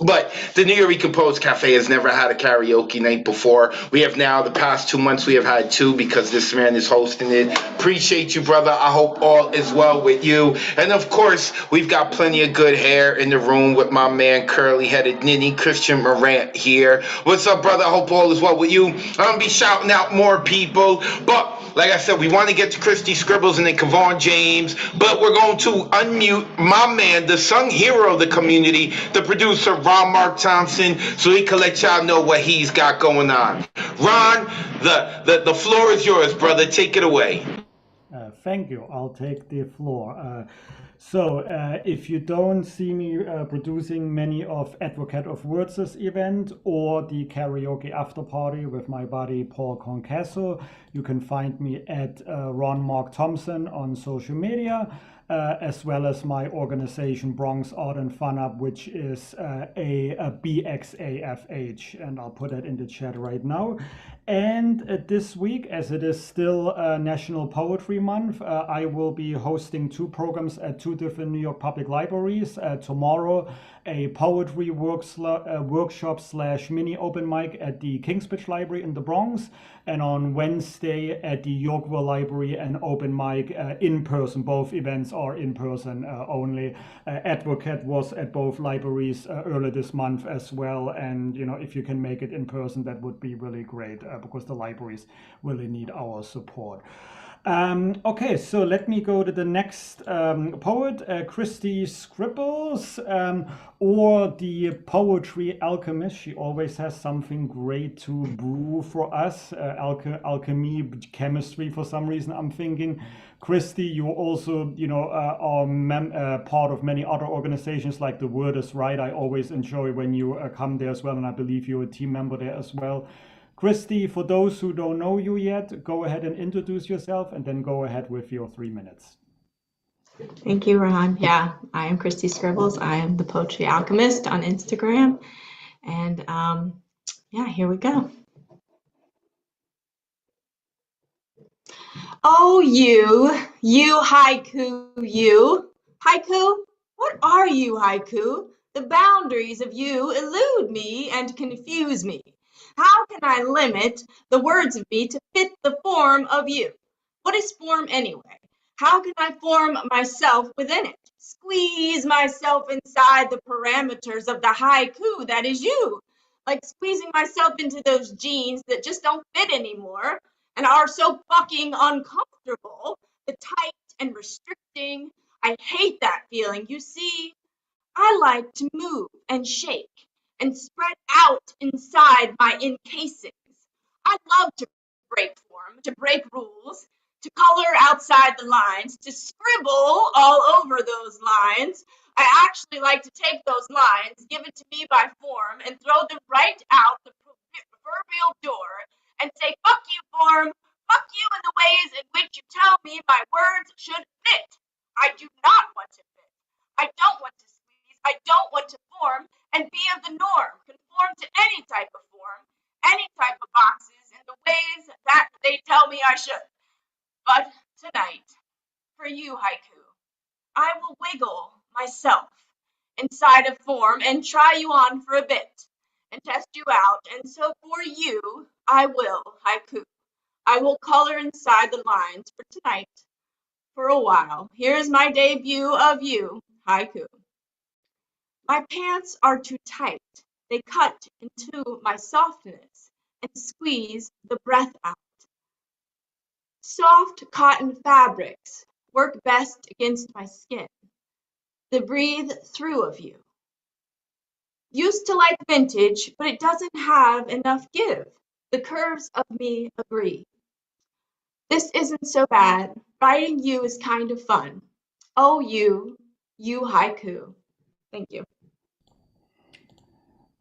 Speaker 1: But the New York Poets Cafe has never had a karaoke night before. We have now, the past 2 months, we have had 2 because this man is hosting it. Appreciate you, brother. I hope all is well with you. And of course, we've got plenty of good hair in the room with my man, curly-headed ninny Christian Morant here. What's up, brother? I hope all is well with you. I'm going to be shouting out more people, but like I said, we want to get to Christy Scribbles and then Kavon James, but we're going to unmute my man, the sung hero of the community, the producer, Ron Mark Thompson, so he can let y'all know what he's got going on. Ron, the floor is yours, brother. Take it away.
Speaker 14: Thank you. I'll take the floor. So if you don't see me producing many of Advocate of Wordz' event or the karaoke after party with my buddy Paul Concasso, you can find me at Ron Mark Thompson on social media, as well as my organization Bronx Art and Fun Up, which is a BXAFH, and I'll put that in the chat right now. And this week, as it is still National Poetry Month, I will be hosting 2 programs at 2 different New York public libraries. Tomorrow, a poetry workshop / mini open mic at the Kingsbridge Library in the Bronx. And on Wednesday at the Yorkville Library, an open mic in person. Both events are in person only. Advocate was at both libraries earlier this month as well. And, you know, if you can make it in person, that would be really great because the libraries really need our support. Okay, so let me go to the next poet, Christy Scribbles, or the Poetry Alchemist. She always has something great to brew for us. Alchemy, chemistry, for some reason, I'm thinking. Christy, you also, you know, are part of many other organizations like the Wordz, right? I always enjoy when you come there as well, and I believe you're a team member there as well. Christy, for those who don't know you yet, go ahead and introduce yourself and then go ahead with your 3 minutes.
Speaker 15: Thank you, Ron. Yeah, I am Christy Scribbles. I am the Poetry Alchemist on Instagram. And yeah, here we go. Oh, you haiku, you. Haiku? What are you, haiku? The boundaries of you elude me and confuse me. How can I limit the words of me to fit the form of you? What is form anyway? How can I form myself within it? Squeeze myself inside the parameters of the haiku that is you. Like squeezing myself into those jeans that just don't fit anymore and are so fucking uncomfortable, the tight and restricting. I hate that feeling. You see, I like to move and shake and spread out inside my encasings. I love to break form, to break rules, to color outside the lines, to scribble all over those lines. I actually like to take those lines given to me by form and throw them right out the proverbial door and say, fuck you, form, fuck you in the ways in which you tell me my words should fit. I do not want to fit. I don't want to squeeze. I don't want to form and be of the norm, conform to any type of form, any type of boxes in the ways that they tell me I should. But tonight, for you, haiku, I will wiggle myself inside a form and try you on for a bit and test you out. And so for you, I will haiku. I will color inside the lines for tonight for a while. Here's my debut of you, haiku. My pants are too tight. They cut into my softness and squeeze the breath out. Soft cotton fabrics work best against my skin. The breathe through of you. Used to like vintage, but it doesn't have enough give. The curves of me agree. This isn't so bad. Writing you is kind of fun. Oh, you haiku. Thank you.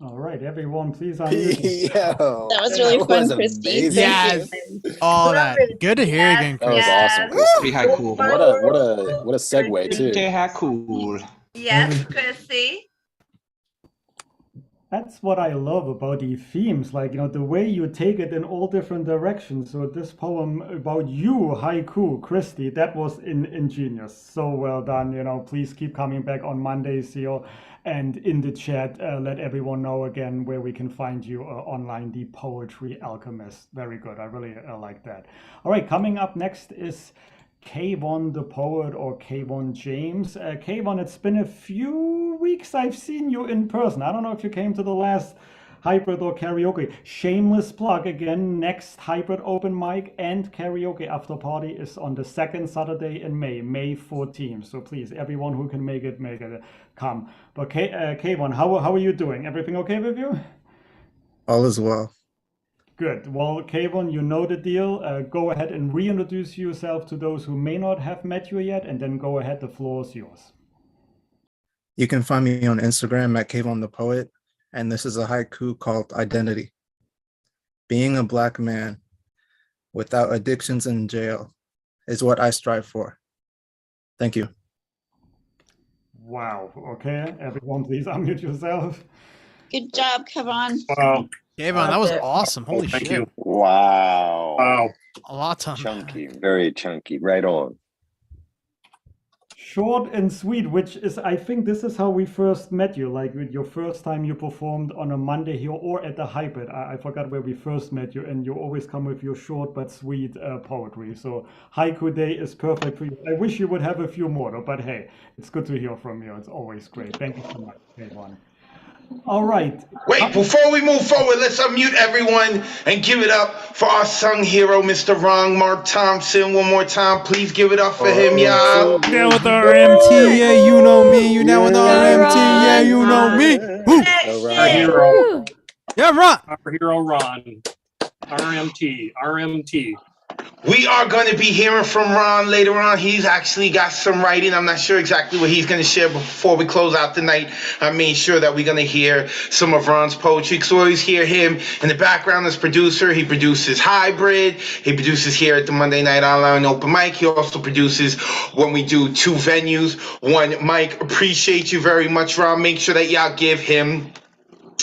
Speaker 14: All right, everyone, please unmute.
Speaker 16: Yo,
Speaker 17: That was really fun, Christy.
Speaker 16: amazing.
Speaker 17: Thank
Speaker 12: Yes.
Speaker 17: you.
Speaker 12: All that. Good to hear you again,
Speaker 16: That was
Speaker 12: Chris.
Speaker 16: awesome, Christy.
Speaker 18: Haiku.
Speaker 16: What a segue too.
Speaker 18: Haiku.
Speaker 19: Yes, Chrissy.
Speaker 14: That's what I love about the themes, like, the way you take it in all different directions. So this poem about you, haiku, Christy, that was ingenious. So well done. Please keep coming back on Mondays here, and in the chat, let everyone know again where we can find you online, the Poetry Alchemist. Very good. I really like that. All right, coming up next is Kayvon the Poet, or Kayvon James. Kayvon, it's been a few weeks I've seen you in person. I don't know if you came to the last hybrid or karaoke. Shameless plug again, next hybrid open mic and karaoke after party is on the second Saturday in May 14th. So please, everyone who can make it, come. But Kayvon, how are you doing? Everything okay with you?
Speaker 20: All is well.
Speaker 14: Good. Well, Kayvon, you know the deal. Go ahead and reintroduce yourself to those who may not have met you yet, and then go ahead. The floor is yours.
Speaker 20: You can find me on Instagram at Kayvon the Poet, and this is a haiku called Identity. Being a Black man without addictions in jail is what I strive for. Thank you.
Speaker 14: Wow. Okay, everyone, please unmute yourself.
Speaker 17: Good job, Kevon.
Speaker 2: Wow.
Speaker 12: Kayvon, that was awesome. Holy
Speaker 2: Thank
Speaker 12: shit.
Speaker 2: you.
Speaker 16: Wow.
Speaker 2: Wow.
Speaker 12: A lot of
Speaker 16: Chunky, very chunky. Right on.
Speaker 14: Short and sweet, which is, I think this is how we first met you, like with your first time you performed on a Monday here or at the hybrid. I forgot where we first met you, and you always come with your short but sweet poetry. So haiku day is perfect for you. I wish you would have a few more, though, but hey, it's good to hear from you. It's always great. Thank you so much, Kayvon. All right.
Speaker 1: Wait, before we move forward, let's unmute everyone and give it up for our sung hero, Mr. Ron Mark Thompson. One more time, please give it up for him, y'all.
Speaker 12: Down with RMT, yeah, you know me. You down with RMT, yeah, you know me. Woo.
Speaker 2: Our hero.
Speaker 12: Yeah, Ron.
Speaker 2: Our hero, Ron. RMT.
Speaker 1: We are going to be hearing from Ron later on. He's actually got some writing. I'm not sure exactly what he's going to share before we close out the night. I made sure that we're going to hear some of Ron's poetry, because we always hear him in the background as producer. He produces Hybrid. He produces here at the Monday Night Online Open Mic. He also produces when we do two venues, one mic. Appreciate you very much, Ron. Make sure that y'all give him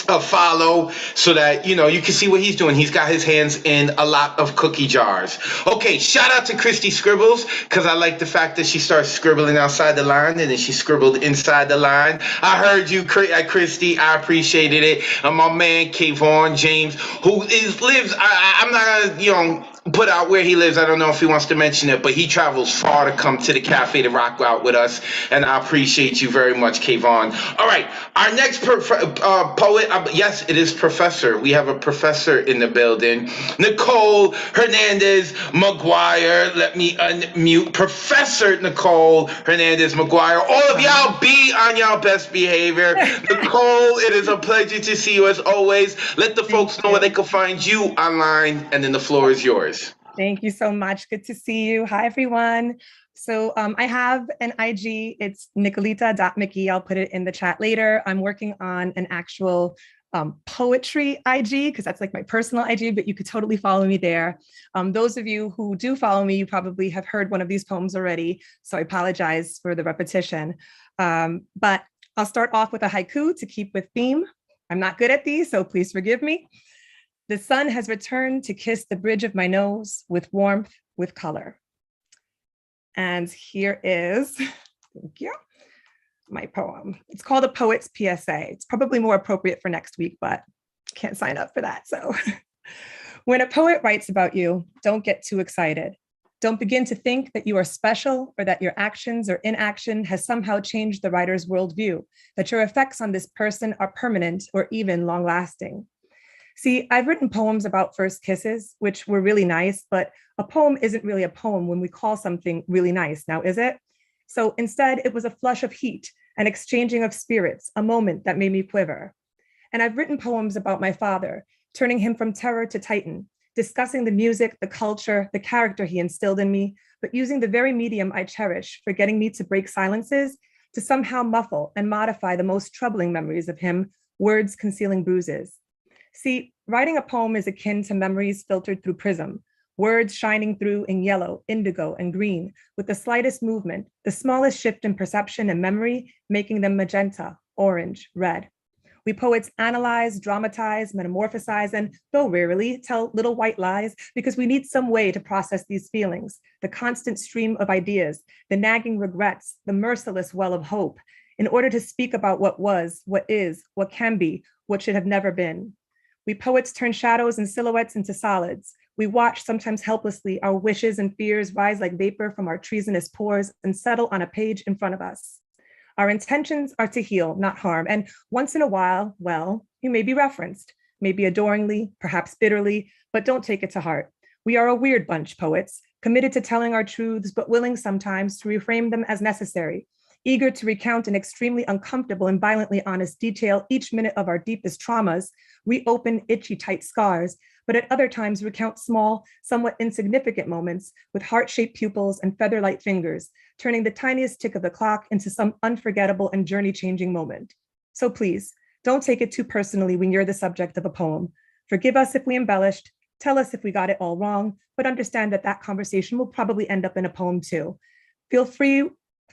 Speaker 1: a follow so that you can see what he's doing. He's got his hands in a lot of cookie jars. Okay, shout out to Christy Scribbles, because I like the fact that she starts scribbling outside the line and then she scribbled inside the line. I heard you, Christy. I appreciated it. And my man Kayvon James, who lives, I'm not gonna put out where he lives. I don't know if he wants to mention it, but he travels far to come to the cafe to rock out with us, and I appreciate you very much, Kayvon. All right, our next poet, yes, it is Professor. We have a professor in the building, Nicole Hernandez McGuire. Let me unmute Professor Nicole Hernandez McGuire. All of y'all be on y'all best behavior. Nicole, it is a pleasure to see you as always. Let the folks know where they can find you online, and then the floor is yours.
Speaker 21: Thank you so much. Good to see you. Hi, everyone. So I have an IG. It's nicolita.mickey. I'll put it in the chat later. I'm working on an actual poetry IG, because that's like my personal IG, but you could totally follow me there. Those of you who do follow me, you probably have heard one of these poems already, so I apologize for the repetition. But I'll start off with a haiku to keep with theme. I'm not good at these, so please forgive me. The sun has returned to kiss the bridge of my nose with warmth, with color. And here is, thank you. my poem. It's called A Poet's PSA. It's probably more appropriate for next week, but can't sign up for that. So when a poet writes about you, don't get too excited. Don't begin to think that you are special or that your actions or inaction has somehow changed the writer's worldview, that your effects on this person are permanent or even long lasting. See, I've written poems about first kisses, which were really nice, but a poem isn't really a poem when we call something really nice, now is it? So instead, it was a flush of heat, an exchanging of spirits, a moment that made me quiver. And I've written poems about my father, turning him from terror to titan, discussing the music, the culture, the character he instilled in me, but using the very medium I cherish for getting me to break silences, to somehow muffle and modify the most troubling memories of him, words concealing bruises. See, writing a poem is akin to memories filtered through prism, words shining through in yellow, indigo, and green, with the slightest movement, the smallest shift in perception and memory, making them magenta, orange, red. We poets analyze, dramatize, metamorphosize, and though rarely, tell little white lies because we need some way to process these feelings, the constant stream of ideas, the nagging regrets, the merciless well of hope, in order to speak about what was, what is, what can be, what should have never been. We poets turn shadows and silhouettes into solids. We watch, sometimes helplessly, our wishes and fears rise like vapor from our treasonous pores and settle on a page in front of us. Our intentions are to heal, not harm, and once in a while, well, you may be referenced, maybe adoringly, perhaps bitterly, but don't take it to heart. We are a weird bunch, poets, committed to telling our truths, but willing sometimes to reframe them as necessary, eager to recount in extremely uncomfortable and violently honest detail each minute of our deepest traumas, reopen itchy, tight scars, but at other times recount small, somewhat insignificant moments with heart-shaped pupils and feather-light fingers, turning the tiniest tick of the clock into some unforgettable and journey-changing moment. So please, don't take it too personally when you're the subject of a poem. Forgive us if we embellished, tell us if we got it all wrong, but understand that that conversation will probably end up in a poem too. Feel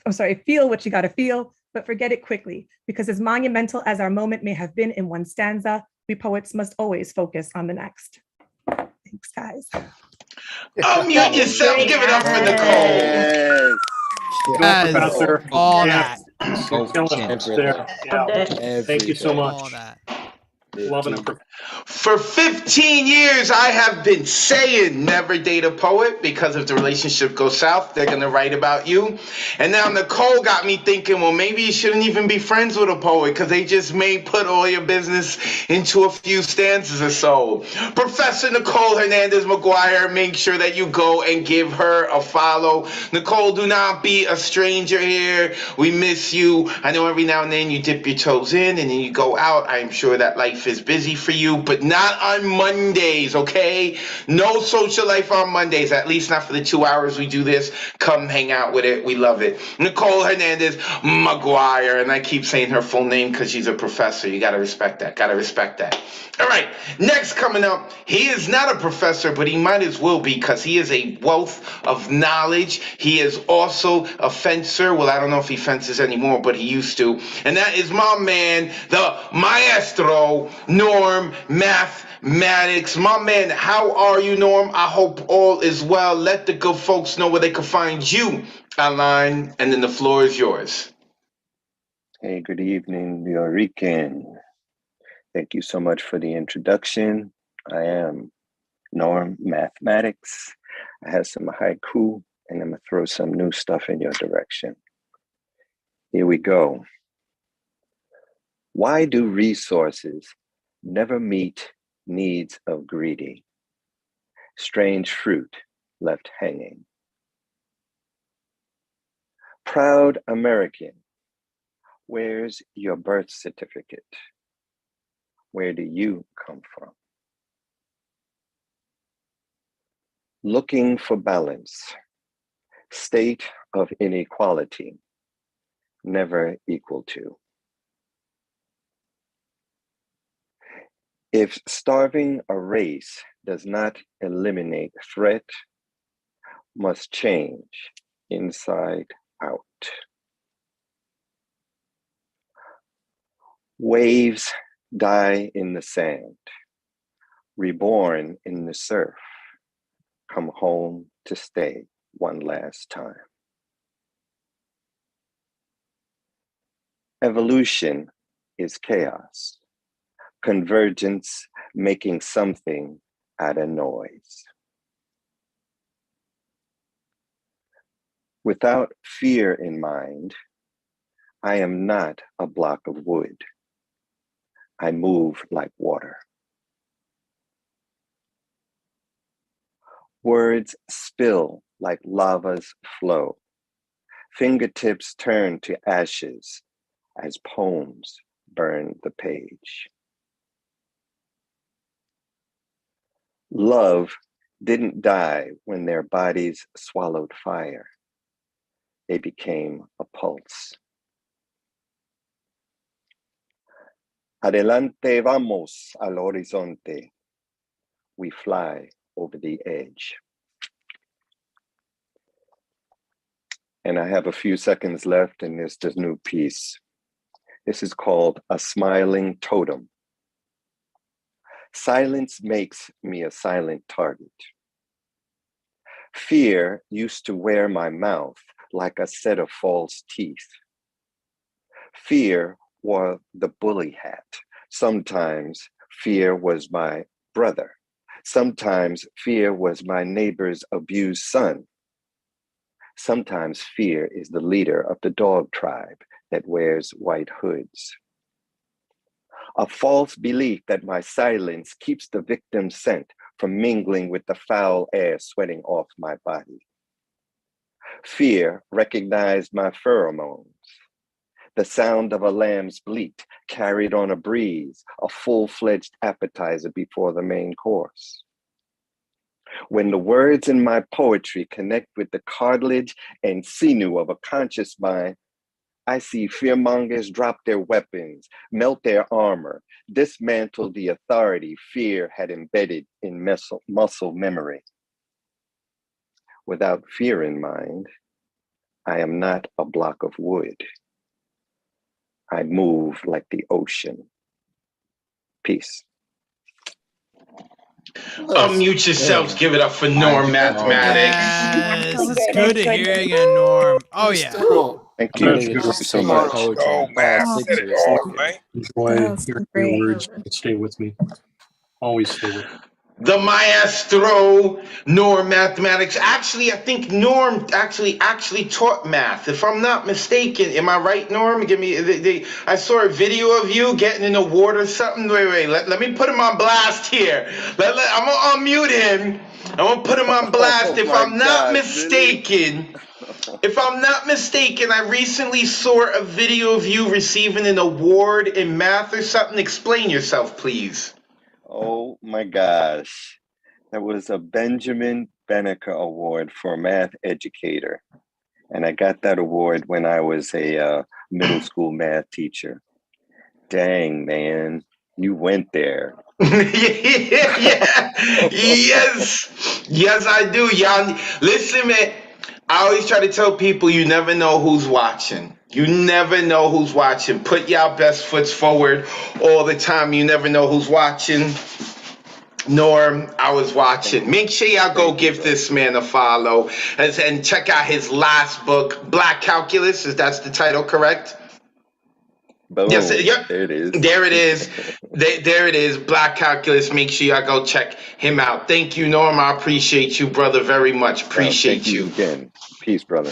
Speaker 21: what you gotta feel, but forget it quickly, because as monumental as our moment may have been in one stanza, we poets must always focus on the next. Thanks, guys.
Speaker 1: Unmute yourself. Give it up for Nicole.
Speaker 12: Yes.
Speaker 2: Professor.
Speaker 12: All
Speaker 2: Yeah.
Speaker 12: that.
Speaker 2: You're killing us there. Yeah. Thank you so much.
Speaker 12: All that.
Speaker 2: Loving it.
Speaker 1: For 15 years, I have been saying never date a poet because if the relationship goes south, they're going to write about you. And now Nicole got me thinking, well, maybe you shouldn't even be friends with a poet because they just may put all your business into a few stanzas or so. Professor Nicole Hernandez McGuire, make sure that you go and give her a follow. Nicole, do not be a stranger here. We miss you. I know every now and then you dip your toes in and then you go out. I'm sure that life is busy for you, but not on Mondays, okay? No social life on Mondays, at least not for the 2 hours we do this. Come hang out with it. We love it. Nicole Hernandez McGuire, and I keep saying her full name because she's a professor. You got to respect that. Got to respect that. All right, next coming up, he is not a professor, but he might as well be because he is a wealth of knowledge. He is also a fencer. Well, I don't know if he fences anymore, but he used to. And that is my man, the maestro, Norm Mathematics. My man, how are you, Norm? I hope all is well. Let the good folks know where they can find you online, and then the floor is yours.
Speaker 16: Hey, good evening, New York. Thank you so much for the introduction. I am Norm Mathematics. I have some haiku, and I'm gonna throw some new stuff in your direction. Here we go. Why do resources never meet needs of greedy? Strange fruit left hanging. Proud American, where's your birth certificate? Where do you come from? Looking for balance, state of inequality, never equal to. If starving a race does not eliminate threat, must change inside out. Waves die in the sand, reborn in the surf, come home to stay one last time. Evolution is chaos. Convergence making something out of noise. Without fear in mind, I am not a block of wood. I move like water. Words spill like lava's flow. Fingertips turn to ashes as poems burn the page. Love didn't die when their bodies swallowed fire. They became a pulse. Adelante vamos al horizonte. We fly over the edge. And I have a few seconds left in this new piece. This is called A Smiling Totem. Silence makes me a silent target. Fear used to wear my mouth like a set of false teeth. Fear wore the bully hat. Sometimes fear was my brother. Sometimes fear was my neighbor's abused son. Sometimes fear is the leader of the dog tribe that wears white hoods. A false belief that my silence keeps the victim's scent from mingling with the foul air sweating off my body. Fear recognized my pheromones. The sound of a lamb's bleat carried on a breeze, a full-fledged appetizer before the main course. When the words in my poetry connect with the cartilage and sinew of a conscious mind, I see fearmongers drop their weapons, melt their armor, dismantle the authority fear had embedded in muscle memory. Without fear in mind, I am not a block of wood. I move like the ocean. Peace.
Speaker 1: Unmute yourselves. Give it up for Norm Mathematics.
Speaker 12: Yes, it's good to hear you again, Norm. Oh yeah.
Speaker 16: Thank you. Thank you so much.
Speaker 4: Oh man, I said it all, man.
Speaker 2: Enjoy hearing your words. Stay with me. Always stay with me.
Speaker 1: The maestro, Norm Mathematics. Actually, I think Norm actually taught math. If I'm not mistaken, am I right, Norm? Give me. I saw a video of you getting in the water or something. Wait. Let me put him on blast here. I'm gonna unmute him. I'm gonna put him on blast. If I'm not mistaken. If I'm not mistaken, I recently saw a video of you receiving an award in math or something. Explain yourself, please.
Speaker 16: Oh my gosh. That was a Benjamin Benneker Award for a math educator. And I got that award when I was a middle school math teacher. Dang, man, you went there.
Speaker 1: Yes, I do, y'all. Listen, man, I always try to tell people you never know who's watching. You never know who's watching. Put y'all best foots forward all the time. You never know who's watching. Norm, I was watching. Make sure y'all go give this man a follow and check out his last book, Black Calculus. That's the title, correct?
Speaker 16: Boom.
Speaker 1: Yes, yep.
Speaker 16: There it is.
Speaker 1: There it is. There it is. Black Calculus. Make sure y'all go check him out. Thank you, Norm. I appreciate you, brother, very much. Appreciate you
Speaker 16: again. Peace, brother.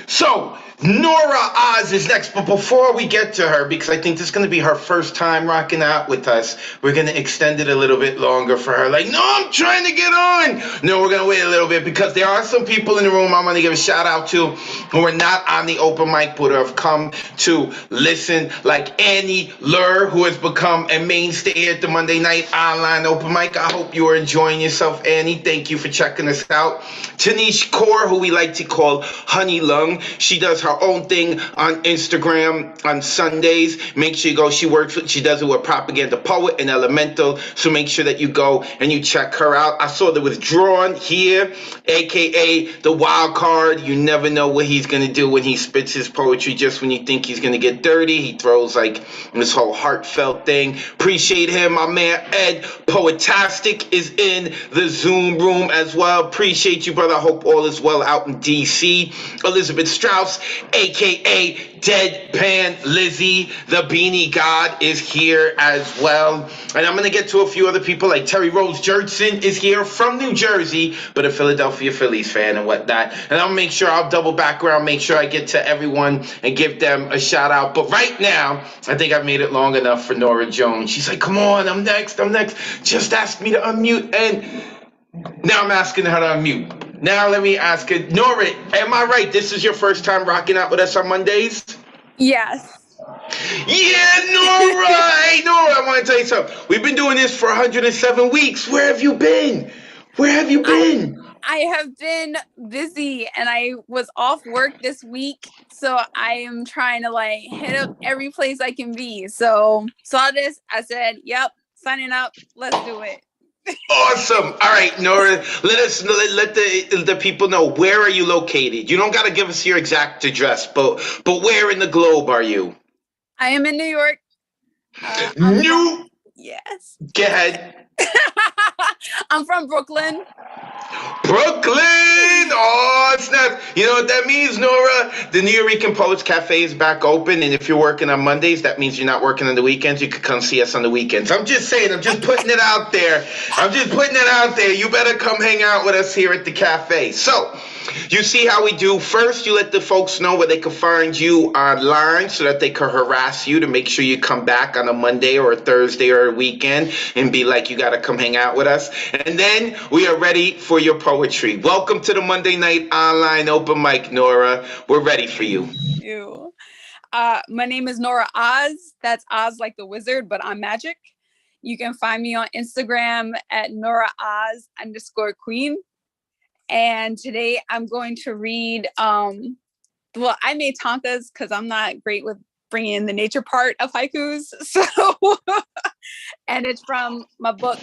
Speaker 1: So, Nora Oz is next, but before we get to her, because I think this is going to be her first time rocking out with us, we're going to extend it a little bit longer for her. Like, no, I'm trying to get on. No, we're going to wait a little bit because there are some people in the room I'm going to give a shout out to who are not on the open mic, but have come to listen, like Annie Lur, who has become a mainstay at the Monday Night Online Open Mic. I hope you are enjoying yourself, Annie. Thank you for checking us out. Tanish Kaur, who we like to call Honey Lung. She does her own thing on Instagram on Sundays. Make sure you go. She does it with Propaganda Poet and Elemental. So make sure that you go and you check her out. I saw the Withdrawn here, aka the wild card. You never know what he's gonna do when he spits his poetry. Just when you think he's gonna get dirty, he throws like this whole heartfelt thing. Appreciate him. My man Ed Poetastic is in the Zoom room as well. Appreciate you, brother. I hope all is well out in DC. Elizabeth Strauss aka Deadpan Lizzie, the Beanie God, is here as well. And I'm going to get to a few other people, like Terry Rose Jurtson is here from New Jersey, but a Philadelphia Phillies fan and whatnot. And I'll make sure I'll double back around, make sure I get to everyone and give them a shout out. But right now, I think I've made it long enough for Nora Jones. She's like, come on, I'm next. Just ask me to unmute. And now I'm asking her to unmute. Now let me ask her, Nora, am I right? This is your first time rocking out with us on Mondays?
Speaker 18: Yes.
Speaker 1: Yeah, Nora! Hey, Nora, I want to tell you something. We've been doing this for 107 weeks. Where have you been?
Speaker 18: I have been busy and I was off work this week. So I am trying to like hit up every place I can be. So saw this. I said, yep, signing up. Let's do it.
Speaker 1: Awesome. All right, Nora, let the people know, where are you located? You don't got to give us your exact address, but where in the globe are you?
Speaker 18: I am in New York. Yes.
Speaker 1: Go ahead.
Speaker 18: I'm from Brooklyn.
Speaker 1: Oh, snap. You know what that means, Nora? The New York Poets Cafe is back open, and if you're working on Mondays, that means you're not working on the weekends. You could come see us on the weekends. I'm just saying, I'm just putting it out there. You better come hang out with us here at the cafe. So, you see how we do. First, you let the folks know where they can find you online so that they can harass you to make sure you come back on a Monday or a Thursday or a weekend and be like, you got to come hang out with us. And then we are ready for your poetry. Welcome to the Monday Night Online Open Mic, Nora. We're ready for you.
Speaker 18: Thank you. My name is Nora Oz. That's Oz like the wizard, but I'm magic. You can find me on Instagram at NoraOz_queen. And today I'm going to read, I made tankas because I'm not great with bringing in the nature part of haikus. So, and it's from my book.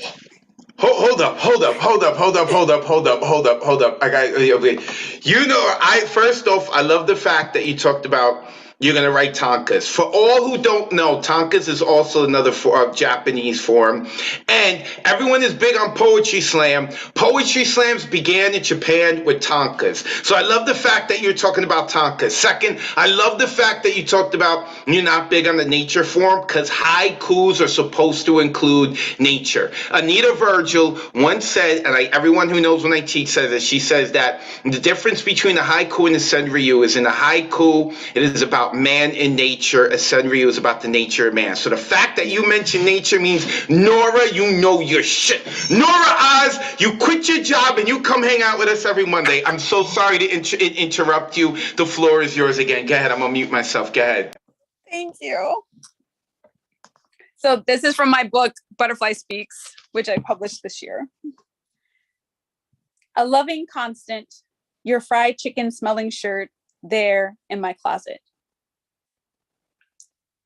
Speaker 1: Hold up. First off, I love the fact that you talked about you're going to write tankas. For all who don't know, tankas is also another Japanese form. And everyone is big on Poetry Slam. Poetry Slams began in Japan with tankas. So I love the fact that you're talking about tankas. Second, I love the fact that you talked about you're not big on the nature form because haikus are supposed to include nature. Anita Virgil once said, and everyone who knows when I teach says this, she says that the difference between a haiku and a senryu is in a haiku, it is about man in nature. A senryu is about the nature of man. So the fact that you mention nature means, Nora, you know your shit. Nora Oz, you quit your job and you come hang out with us every Monday. I'm so sorry to interrupt you. The floor is yours again. Go ahead. I'm going to mute myself. Go ahead.
Speaker 18: Thank you. So this is from my book, Butterfly Speaks, which I published this year. A loving constant, your fried chicken smelling shirt there in my closet.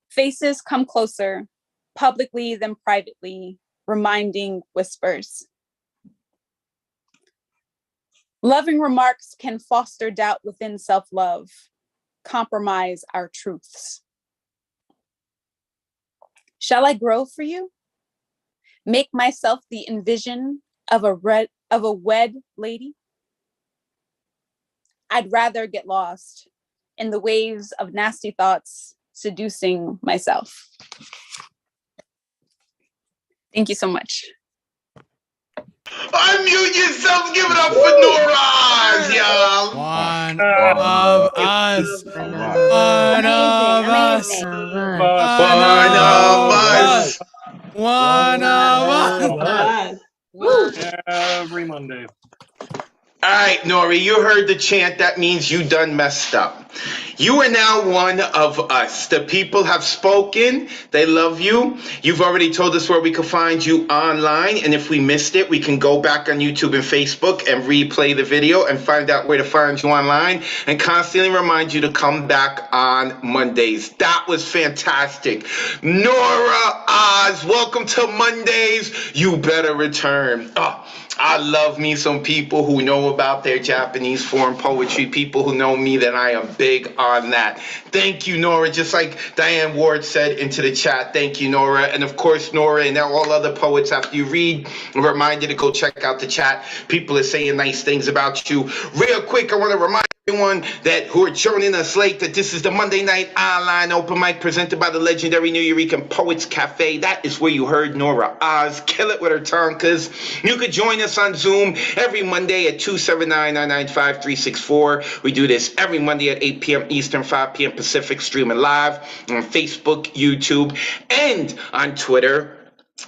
Speaker 18: Faces come closer, publicly then privately, reminding whispers. Loving remarks can foster doubt within self-love, compromise our truths. Shall I grow for you? Make myself the envision of a wed lady? I'd rather get lost in the waves of nasty thoughts, seducing myself. Thank you so much.
Speaker 1: Unmute yourself. Give it up for Nora Oz, y'all.
Speaker 12: One of us. One of us. One of us.
Speaker 2: Every Monday.
Speaker 1: All right, Nori, you heard the chant. That means you done messed up. You are now one of us. The people have spoken. They love you. You've already told us where we can find you online. And if we missed it, we can go back on YouTube and Facebook and replay the video and find out where to find you online and constantly remind you to come back on Mondays. That was fantastic. Nora Oz, welcome to Mondays. You better return. Oh, I love me some people who know about their Japanese form poetry, people who know me that I am big on that. Thank you, Nora. Just like Diane Ward said into the chat, thank you, Nora. And of course, Nora and all other poets, after you read, a reminder to go check out the chat. People are saying nice things about you. Real quick, I want to remind everyone that who are joining us late, that this is the Monday Night Online Open Mic presented by the legendary New Eurekan Poets Cafe. That is where you heard Nora Oz kill it with her tonkas. You could join us on Zoom every Monday at 279-995-364. We do this every Monday at 8 p.m. Eastern, 5 p.m. Pacific, streaming live on Facebook, YouTube, and on Twitter.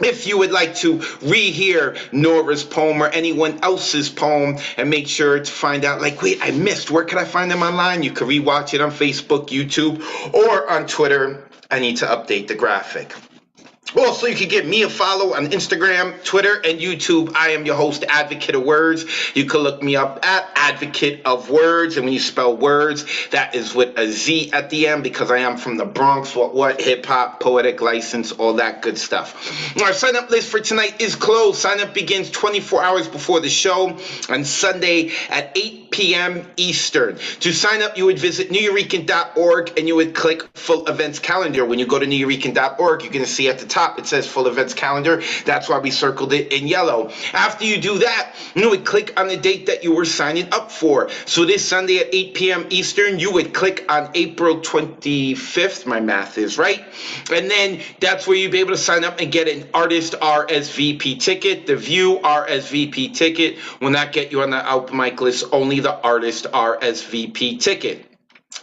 Speaker 1: If you would like to rehear Nora's poem or anyone else's poem and make sure to find out, like, wait, I missed, where can I find them online? You can rewatch it on Facebook, YouTube, or on Twitter. I need to update the graphic. Also, you can give me a follow on Instagram, Twitter, and YouTube. I am your host, Advocate of Words. You can look me up at Advocate of Words. And when you spell words, that is with a Z at the end because I am from the Bronx. What, hip-hop, poetic license, all that good stuff. Our sign-up list for tonight is closed. Sign-up begins 24 hours before the show on Sunday at 8 p.m. Eastern. To sign up, you would visit neweurekan.org and you would click Full Events Calendar. When you go to neweurekan.org, you're going to see at the top it says Full Events Calendar. That's why we circled it in yellow. After you do that, you would click on the date that you were signing up for. So this Sunday at 8 p.m. Eastern, you would click on April 25th. My math is right. And then that's where you'd be able to sign up and get an artist RSVP ticket. The View RSVP ticket will not get you on the open mic list, only the artist RSVP ticket.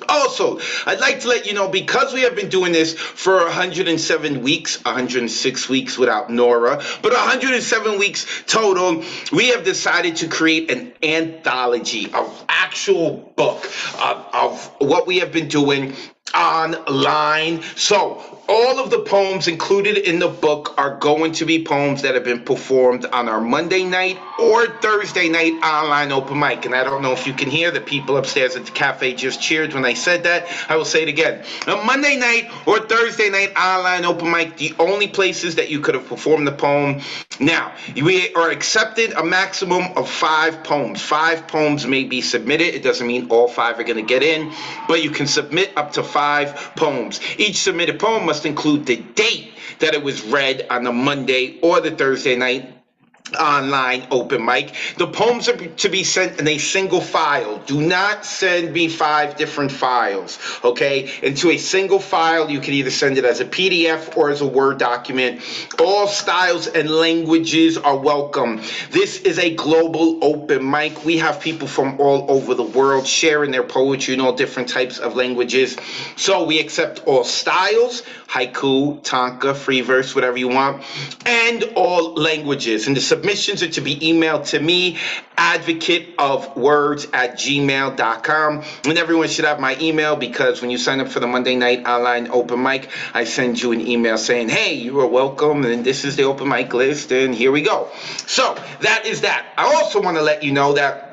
Speaker 1: Also, I'd like to let you know, because we have been doing this for 107 weeks, 106 weeks without Nora, but 107 weeks total, we have decided to create an anthology, an actual book of what we have been doing online. So all of the poems included in the book are going to be poems that have been performed on our Monday night or Thursday night online open mic. And I don't know if you can hear the people upstairs at the cafe just cheered when I said that. I will say it again. On Monday night or Thursday night online open mic, the only places that you could have performed the poem. Now, we are accepted a maximum of 5 poems. 5 poems may be submitted. It doesn't mean all 5 are going to get in, but you can submit up to 5 poems. Each submitted poem must include the date that it was read on the Monday or the Thursday night online open mic. The poems are to be sent in a single file. Do not send me 5 different files, okay? Into a single file, you can either send it as a PDF or as a Word document. All styles and languages are welcome. This is a global open mic. We have people from all over the world sharing their poetry in all different types of languages. So we accept all styles, haiku, tanka, free verse, whatever you want, and all languages. And the submissions are to be emailed to me, advocateofwords@gmail.com. And everyone should have my email, because when you sign up for the Monday night online open mic, I send you an email saying, hey, you are welcome, and this is the open mic list, and here we go. So that is that. I also want to let you know that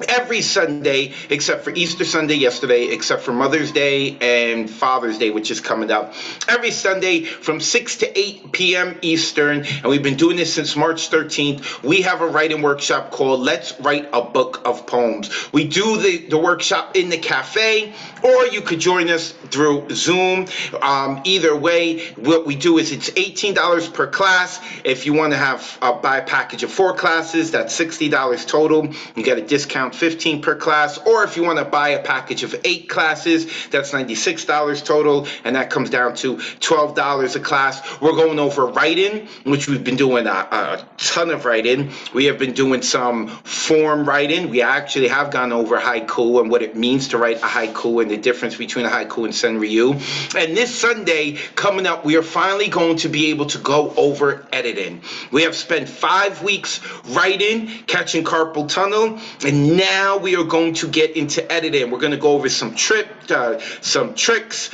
Speaker 1: every Sunday, except for Easter Sunday yesterday, except for Mother's Day and Father's Day, which is coming up, every Sunday from 6 to 8 p.m. Eastern, and we've been doing this since March 13th, we have a writing workshop called Let's Write a Book of Poems. We do the workshop in the cafe, or you could join us through Zoom. Either way, what we do is it's $18 per class. If you want to have buy a package of 4 classes, that's $60 total. You get a discount 15 per class, or if you want to buy a package of 8 classes, that's $96 total, and that comes down to $12 a class. We're going over writing, which we've been doing a ton of writing. We have been doing some form writing. We actually have gone over haiku and what it means to write a haiku and the difference between a haiku and senryu. And this Sunday coming up, we are finally going to be able to go over editing. We have spent 5 weeks writing, catching carpal tunnel, and now we are going to get into editing. We're going to go over some tricks, some tips,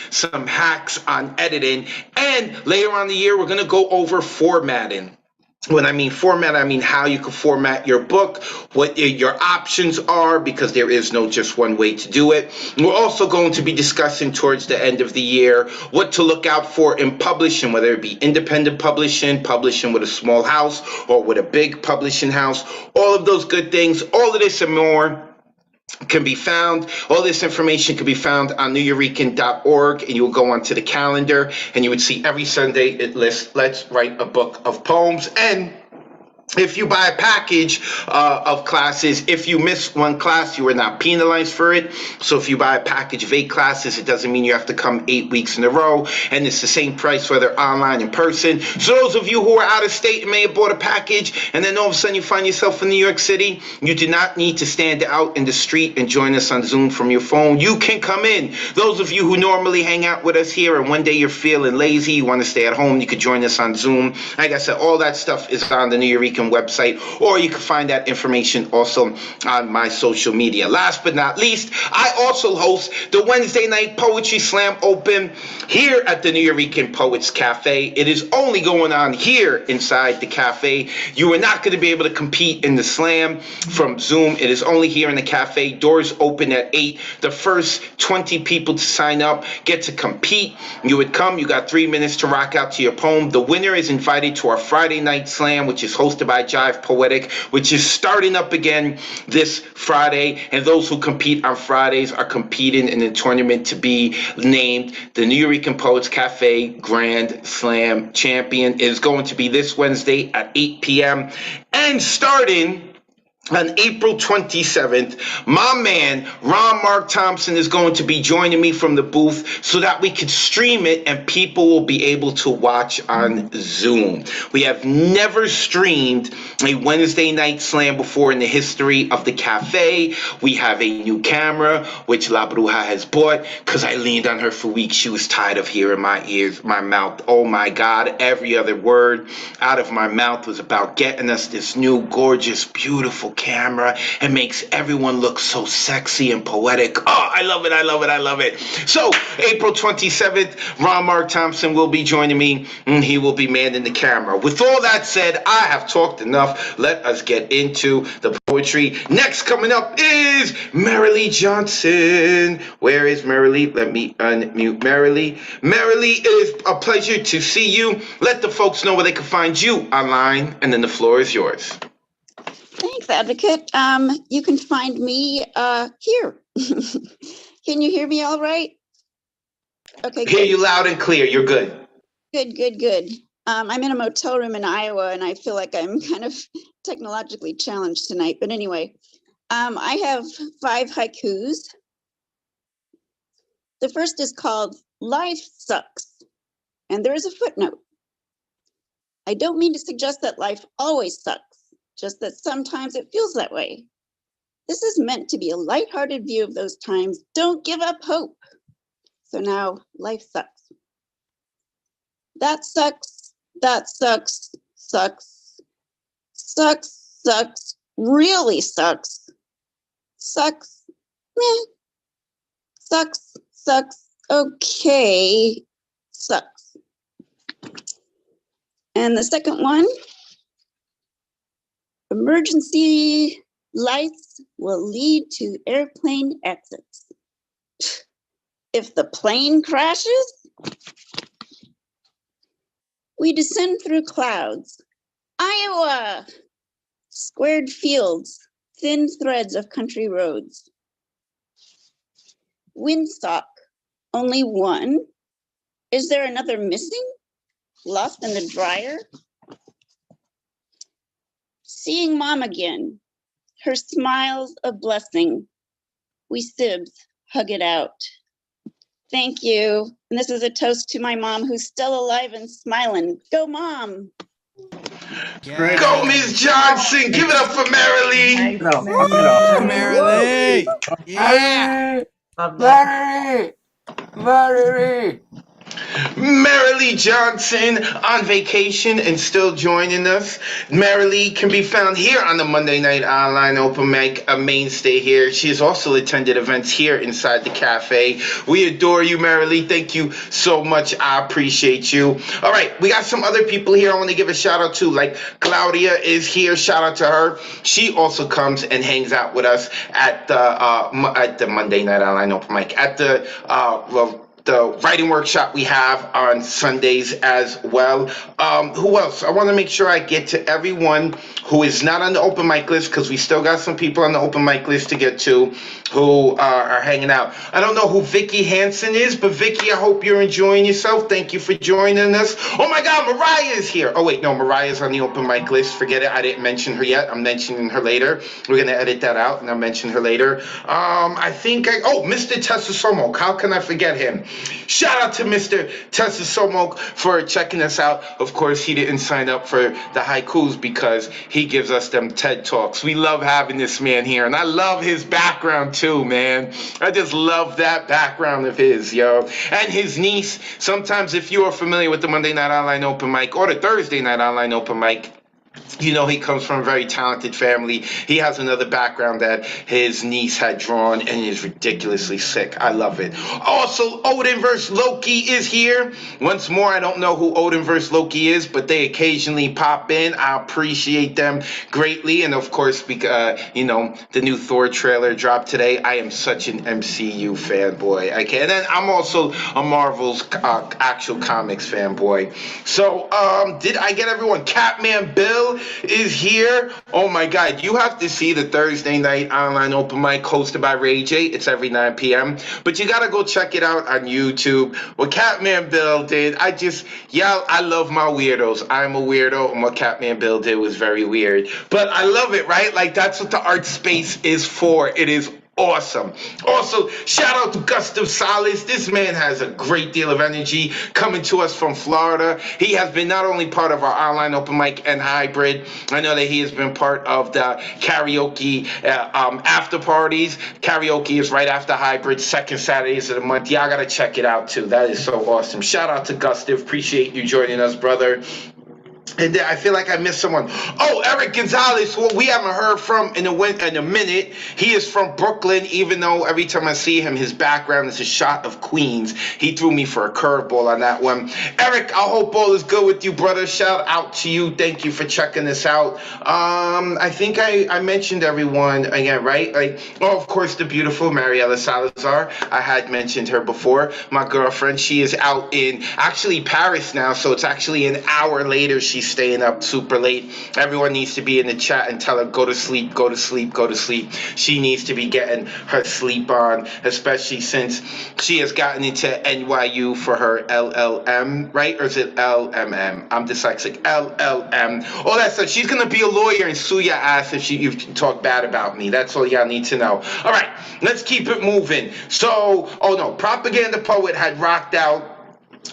Speaker 1: some hacks on editing. And later on in the year, we're going to go over formatting. When I mean format, I mean how you can format your book, what your options are, because there is no just one way to do it. We're also going to be discussing towards the end of the year what to look out for in publishing, whether it be independent publishing, publishing with a small house, or with a big publishing house. All of those good things, all of this and more can be found. All this information can be found on neweurekan.org, and you will go onto the calendar and you would see every Sunday it lists Let's Write a Book of Poems. And if you buy a package of classes, if you miss one class, you are not penalized for it. So if you buy a package of 8 classes, it doesn't mean you have to come 8 weeks in a row, and it's the same price whether online in person. So those of you who are out of state and may have bought a package, and then all of a sudden you find yourself in New York City, you do not need to stand out in the street and join us on Zoom from your phone. You can come in. Those of you who normally hang out with us here, and one day you're feeling lazy, you want to stay at home, you could join us on Zoom. Like I said, all that stuff is on the New Eurekan website, or you can find that information also on my social media. Last but not least, I also host the Wednesday night Poetry Slam Open here at the New Eurekan Poets Cafe. It is only going on here inside the cafe. You are not going to be able to compete in the slam from Zoom. It is only here in the cafe. Doors open at 8. The first 20 people to sign up get to compete. You would come, you got 3 minutes to rock out to your poem. The winner is invited to our Friday night slam, which is hosted by Jive Poetic, which is starting up again this Friday. And those who compete on Fridays are competing in a tournament to be named the New Eurekan Poets Cafe Grand Slam Champion. It is going to be this Wednesday at 8 p.m. And starting on April 27th, my man, Ron Mark Thompson, is going to be joining me from the booth so that we can stream it and people will be able to watch on Zoom. We have never streamed a Wednesday night slam before in the history of the cafe. We have a new camera, which La Bruja has bought, because I leaned on her for weeks. She was tired of hearing my ears, my mouth. Oh my God, every other word out of my mouth was about getting us this new, gorgeous, beautiful camera. It makes everyone look so sexy and poetic. Oh, I love it, I love it, I love it. So, April 27th, Ron Mark Thompson will be joining me, and he will be manning the camera. With all that said, I have talked enough. Let us get into the poetry. Next coming up is Marilee Johnson. Where is Marilee? Let me unmute Marilee. Marilee, it is a pleasure to see you. Let the folks know where they can find you online, and then the floor is yours.
Speaker 17: Thanks, Advocate. You can find me here. Can you hear me all right? Okay,
Speaker 1: Hear you loud and clear. You're good.
Speaker 17: Good. I'm in a motel room in Iowa, and I feel like I'm kind of technologically challenged tonight. But anyway, I have 5 haikus. The first is called Life Sucks, and there is a footnote. I don't mean to suggest that life always sucks, just that sometimes it feels that way. This is meant to be a lighthearted view of those times. Don't give up hope. So now, life sucks. That sucks, really sucks. Sucks, okay, sucks. And the second one, emergency lights will lead to airplane exits. If the plane crashes, we descend through clouds. Iowa, squared fields, thin threads of country roads. Windsock, only one. Is there another missing? Lost in the dryer? Seeing mom again, her smile's a blessing. We sibs hug it out. Thank you. And this is a toast to my mom who's still alive and smiling. Go, Mom.
Speaker 1: Yeah. Go, Ms. Johnson. Give it up for Marilee.
Speaker 12: Marilee. Yeah.
Speaker 1: Marilee Johnson on vacation and still joining us. Marilee can be found here on the Monday Night Online Open Mic, a mainstay here. She has also attended events here inside the cafe. We adore you, Marilee. Thank you so much. I appreciate you. All right, we got some other people here I want to give a shout out to, like Claudia is here. Shout out to her. She also comes and hangs out with us at the Monday Night Online Open Mic at the the writing workshop we have on Sundays as well. Who else? I want to make sure I get to everyone who is not on the open mic list, because we still got some people on the open mic list to get to who are hanging out. I don't know who Vicky Hansen is, but Vicky, I hope you're enjoying yourself. Thank you for joining us. Oh my God, Mariah is here. Oh wait, no, Mariah's on the open mic list. Forget it. I didn't mention her yet. I'm mentioning her later. We're going to edit that out and I'll mention her later. Mr. Tessasomo. How can I forget him? Shout out to Mr. Tessasomo for checking us out. Of course, he didn't sign up for the haikus because he gives us them TED Talks. We love having this man here, and I love his background too, man. I just love that background of his, yo. And his niece. Sometimes if you are familiar with the Monday Night Online Open Mic or the Thursday Night Online Open Mic, you know he comes from a very talented family. He has another background that his niece had drawn and is ridiculously sick. I love it. Also, Odin vs. Loki is here. Once more, I don't know who Odin vs. Loki is, but they occasionally pop in. I appreciate them greatly. And of course, because, the new Thor trailer dropped today. I am such an MCU fanboy. And then I'm also a Marvel's actual comics fanboy. So, did I get everyone? Catman Bill is here. Oh my God, you have to see the Thursday Night Online Open Mic hosted by Ray J. It's every 9 p.m. But you gotta go check it out on YouTube. What Catman Bill did, I love my weirdos. I'm a weirdo, and what Catman Bill did was very weird. But I love it, right? Like, that's what the art space is for. It is awesome. Also, shout out to Gustav Salas. This man has a great deal of energy coming to us from Florida. He has been not only part of our online open mic and hybrid. I know that he has been part of the karaoke after parties. Karaoke is right after hybrid, second Saturdays of the month. Y'all gotta check it out too. That is so awesome. Shout out to Gustav. Appreciate you joining us, brother. And I feel like I missed someone. Oh, Eric Gonzalez, who we haven't heard from in a minute. He is from Brooklyn, even though every time I see him, his background is a shot of Queens. He threw me for a curveball on that one. Eric, I hope all is good with you, brother. Shout out to you. Thank you for checking this out. I think I mentioned everyone again, right? Of course, the beautiful Mariela Salazar. I had mentioned her before. My girlfriend, she is out in actually Paris now, so it's actually an hour later. She's staying up super late. Everyone needs to be in the chat and tell her, go to sleep, go to sleep, go to sleep. She needs to be getting her sleep on, especially since she has gotten into NYU for her LLM, right? Or is it LMM? I'm dyslexic. LLM. All that stuff. She's going to be a lawyer and sue your ass if you talk bad about me. That's all y'all need to know. All right, let's keep it moving. So, Propaganda Poet had rocked out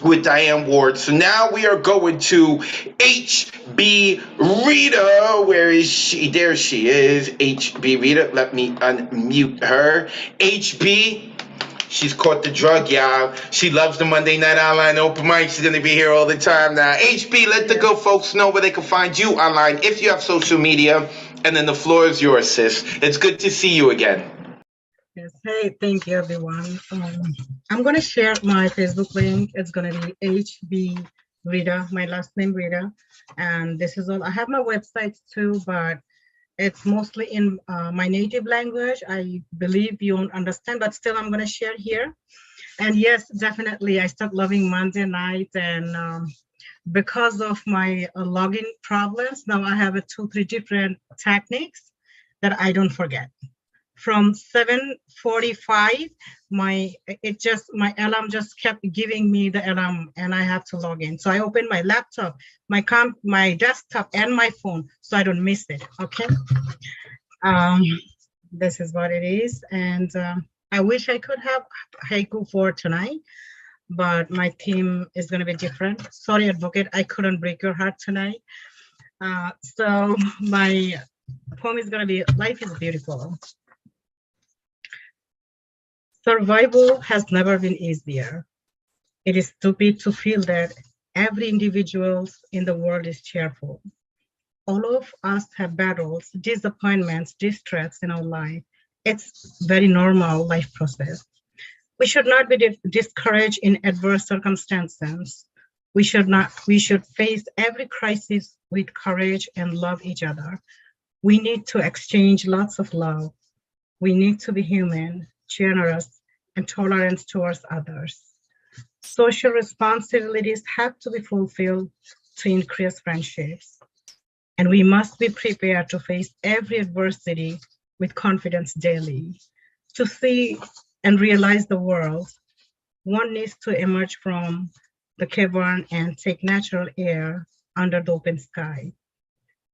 Speaker 1: with Diane Ward. So now we are going to HB Rita. Where is she? There she is. HB Rita. Let me unmute her. HB, she's caught the drug, y'all. She loves the Monday Night Online Open Mic. She's going to be here all the time now. HB, let the good folks know where they can find you online if you have social media. And then the floor is yours, sis. It's good to see you again.
Speaker 5: Yes, hey, thank you, everyone. I'm going to share my Facebook link. It's going to be HB Rita, my last name Rita. And this is all. I have my website too, but it's mostly in my native language. I believe you won't understand, but still I'm going to share here. And yes, definitely, I start loving Monday night. And because of my login problems, now I have 2-3 different techniques that I don't forget. From 7:45, my alarm just kept giving me the alarm, and I have to log in. So I open my laptop, my desktop, and my phone, so I don't miss it. Okay. This is what it is, and I wish I could have haiku for tonight, but my theme is going to be different. Sorry, advocate, I couldn't break your heart tonight. So my poem is going to be "Life is Beautiful." Survival has never been easier. It is stupid to feel that every individual in the world is cheerful. All of us have battles, disappointments, distress in our life. It's very normal life process. We should not be discouraged in adverse circumstances. We should face every crisis with courage and love each other. We need to exchange lots of love. We need to be human, generous, and tolerant towards others. Social responsibilities have to be fulfilled to increase friendships. And we must be prepared to face every adversity with confidence daily. To see and realize the world, one needs to emerge from the cavern and take natural air under the open sky.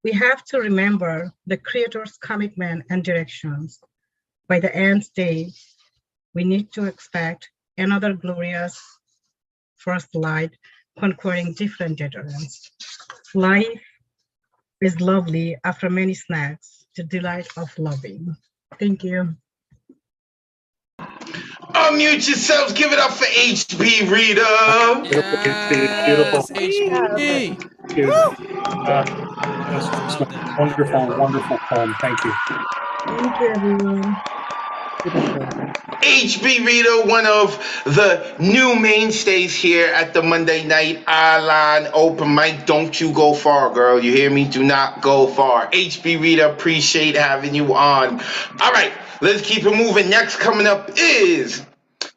Speaker 5: We have to remember the Creator's commitment and directions. By the end day, we need to expect another glorious first light conquering different deterrents. Life is lovely after many snacks, the delight of loving. Thank you.
Speaker 1: Unmute yourselves. Give it up for HB Rita.
Speaker 2: Beautiful.
Speaker 12: HB.
Speaker 2: That's a wonderful, wonderful poem. Thank you.
Speaker 5: Thank you, everyone.
Speaker 1: HB Rita, one of the new mainstays here at the Monday Night Online Open Mic. Don't you go far, girl. You hear me? Do not go far. HB Rita, appreciate having you on. All right, let's keep it moving. Next coming up is...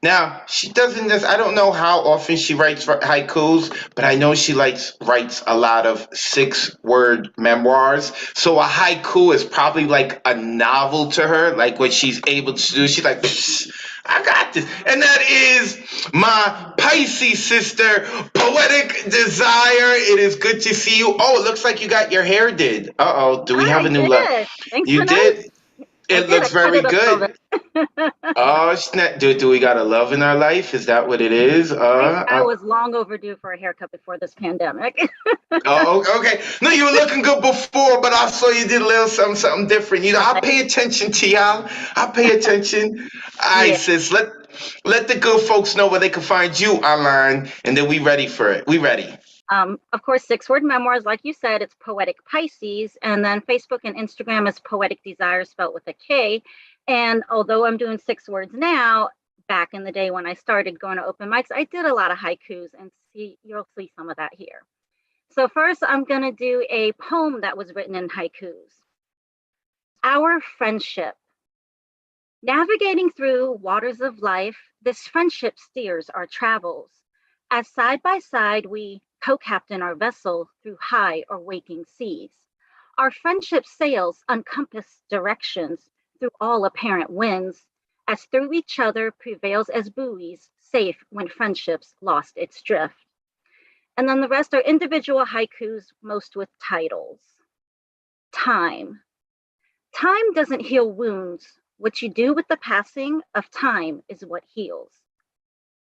Speaker 1: Now, she doesn't just, I don't know how often she writes haikus, but I know she writes a lot of 6-word memoirs. So a haiku is probably like a novel to her, like what she's able to do. She's like, I got this. And that is my Pisces sister, Poetic Desire. It is good to see you. Oh, it looks like you got your hair did. Uh-oh, do we have a new look?
Speaker 8: Thanks
Speaker 1: You
Speaker 8: for
Speaker 1: did? It
Speaker 8: I
Speaker 1: looks
Speaker 8: cut
Speaker 1: very
Speaker 8: it up a little
Speaker 1: good. Oh, snap. Do we got a love in our life? Is that what it is?
Speaker 8: I was long overdue for a haircut before this pandemic.
Speaker 1: Oh, okay. No, you were looking good before, but I saw you did a little something different. You know, I pay attention to y'all. I pay attention. All right,
Speaker 8: Yeah.
Speaker 1: sis. Let the good folks know where they can find you online, and then we ready for it. We ready.
Speaker 8: Of course, 6-word memoirs, like you said, it's Poetic Pisces, and then Facebook and Instagram is Poetic Desire spelled with a K. And although I'm doing 6 words now, back in the day when I started going to open mics, I did a lot of haikus, and you'll see some of that here. So first, I'm going to do a poem that was written in haikus. Our friendship. Navigating through waters of life, this friendship steers our travels. As side by side, we co-captain our vessel through high or waking seas. Our friendship sails uncompassed directions through all apparent winds, as through each other prevails as buoys, safe when friendships lost its drift. And then the rest are individual haikus, most with titles. Time. Time doesn't heal wounds. What you do with the passing of time is what heals.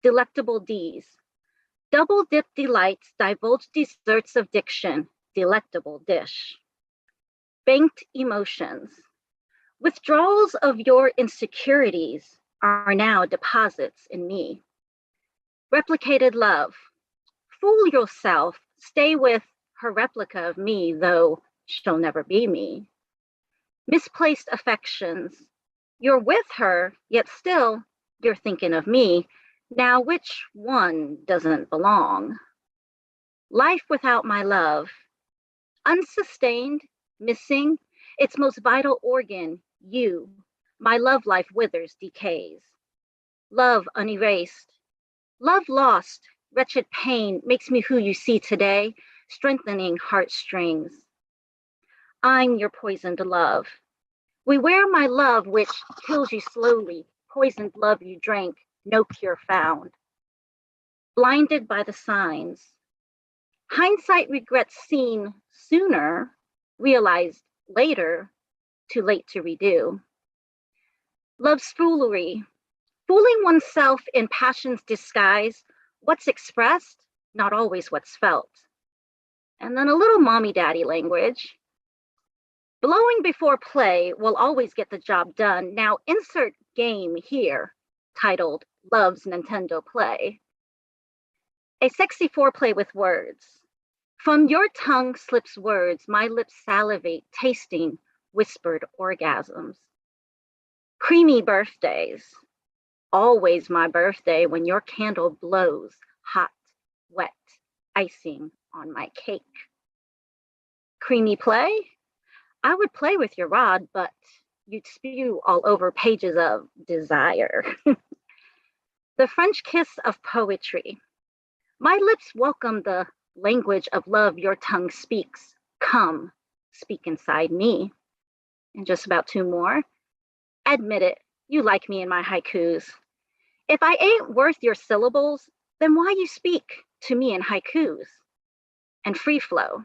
Speaker 8: Delectable D's. Double dip delights, divulge desserts of diction, delectable dish. Banked emotions. Withdrawals of your insecurities are now deposits in me. Replicated love. Fool yourself, stay with her replica of me, though she'll never be me. Misplaced affections. You're with her, yet still you're thinking of me. Now, which one doesn't belong? Life without my love. Unsustained, missing, its most vital organ, you. My love life withers, decays. Love unerased. Love lost, wretched pain makes me who you see today, strengthening heartstrings. I'm your poisoned love. We wear my love, which kills you slowly, poisoned love you drank, no cure found. Blinded by the signs. Hindsight regrets seen sooner, realized later, too late to redo. Love's foolery. Fooling oneself in passion's disguise, what's expressed, not always what's felt. And then a little mommy-daddy language. Blowing before play will always get the job done. Now insert game here, titled Love's Nintendo Play. A sexy foreplay with words. From your tongue slips words, my lips salivate, tasting whispered orgasms. Creamy birthdays. Always my birthday when your candle blows, hot, wet, icing on my cake. Creamy play? I would play with your rod, but you'd spew all over pages of desire. the French kiss of poetry. My lips welcome the language of love your tongue speaks. Come, speak inside me. And just about 2 more. Admit it, you like me in my haikus. If I ain't worth your syllables, then why you speak to me in haikus? And free flow.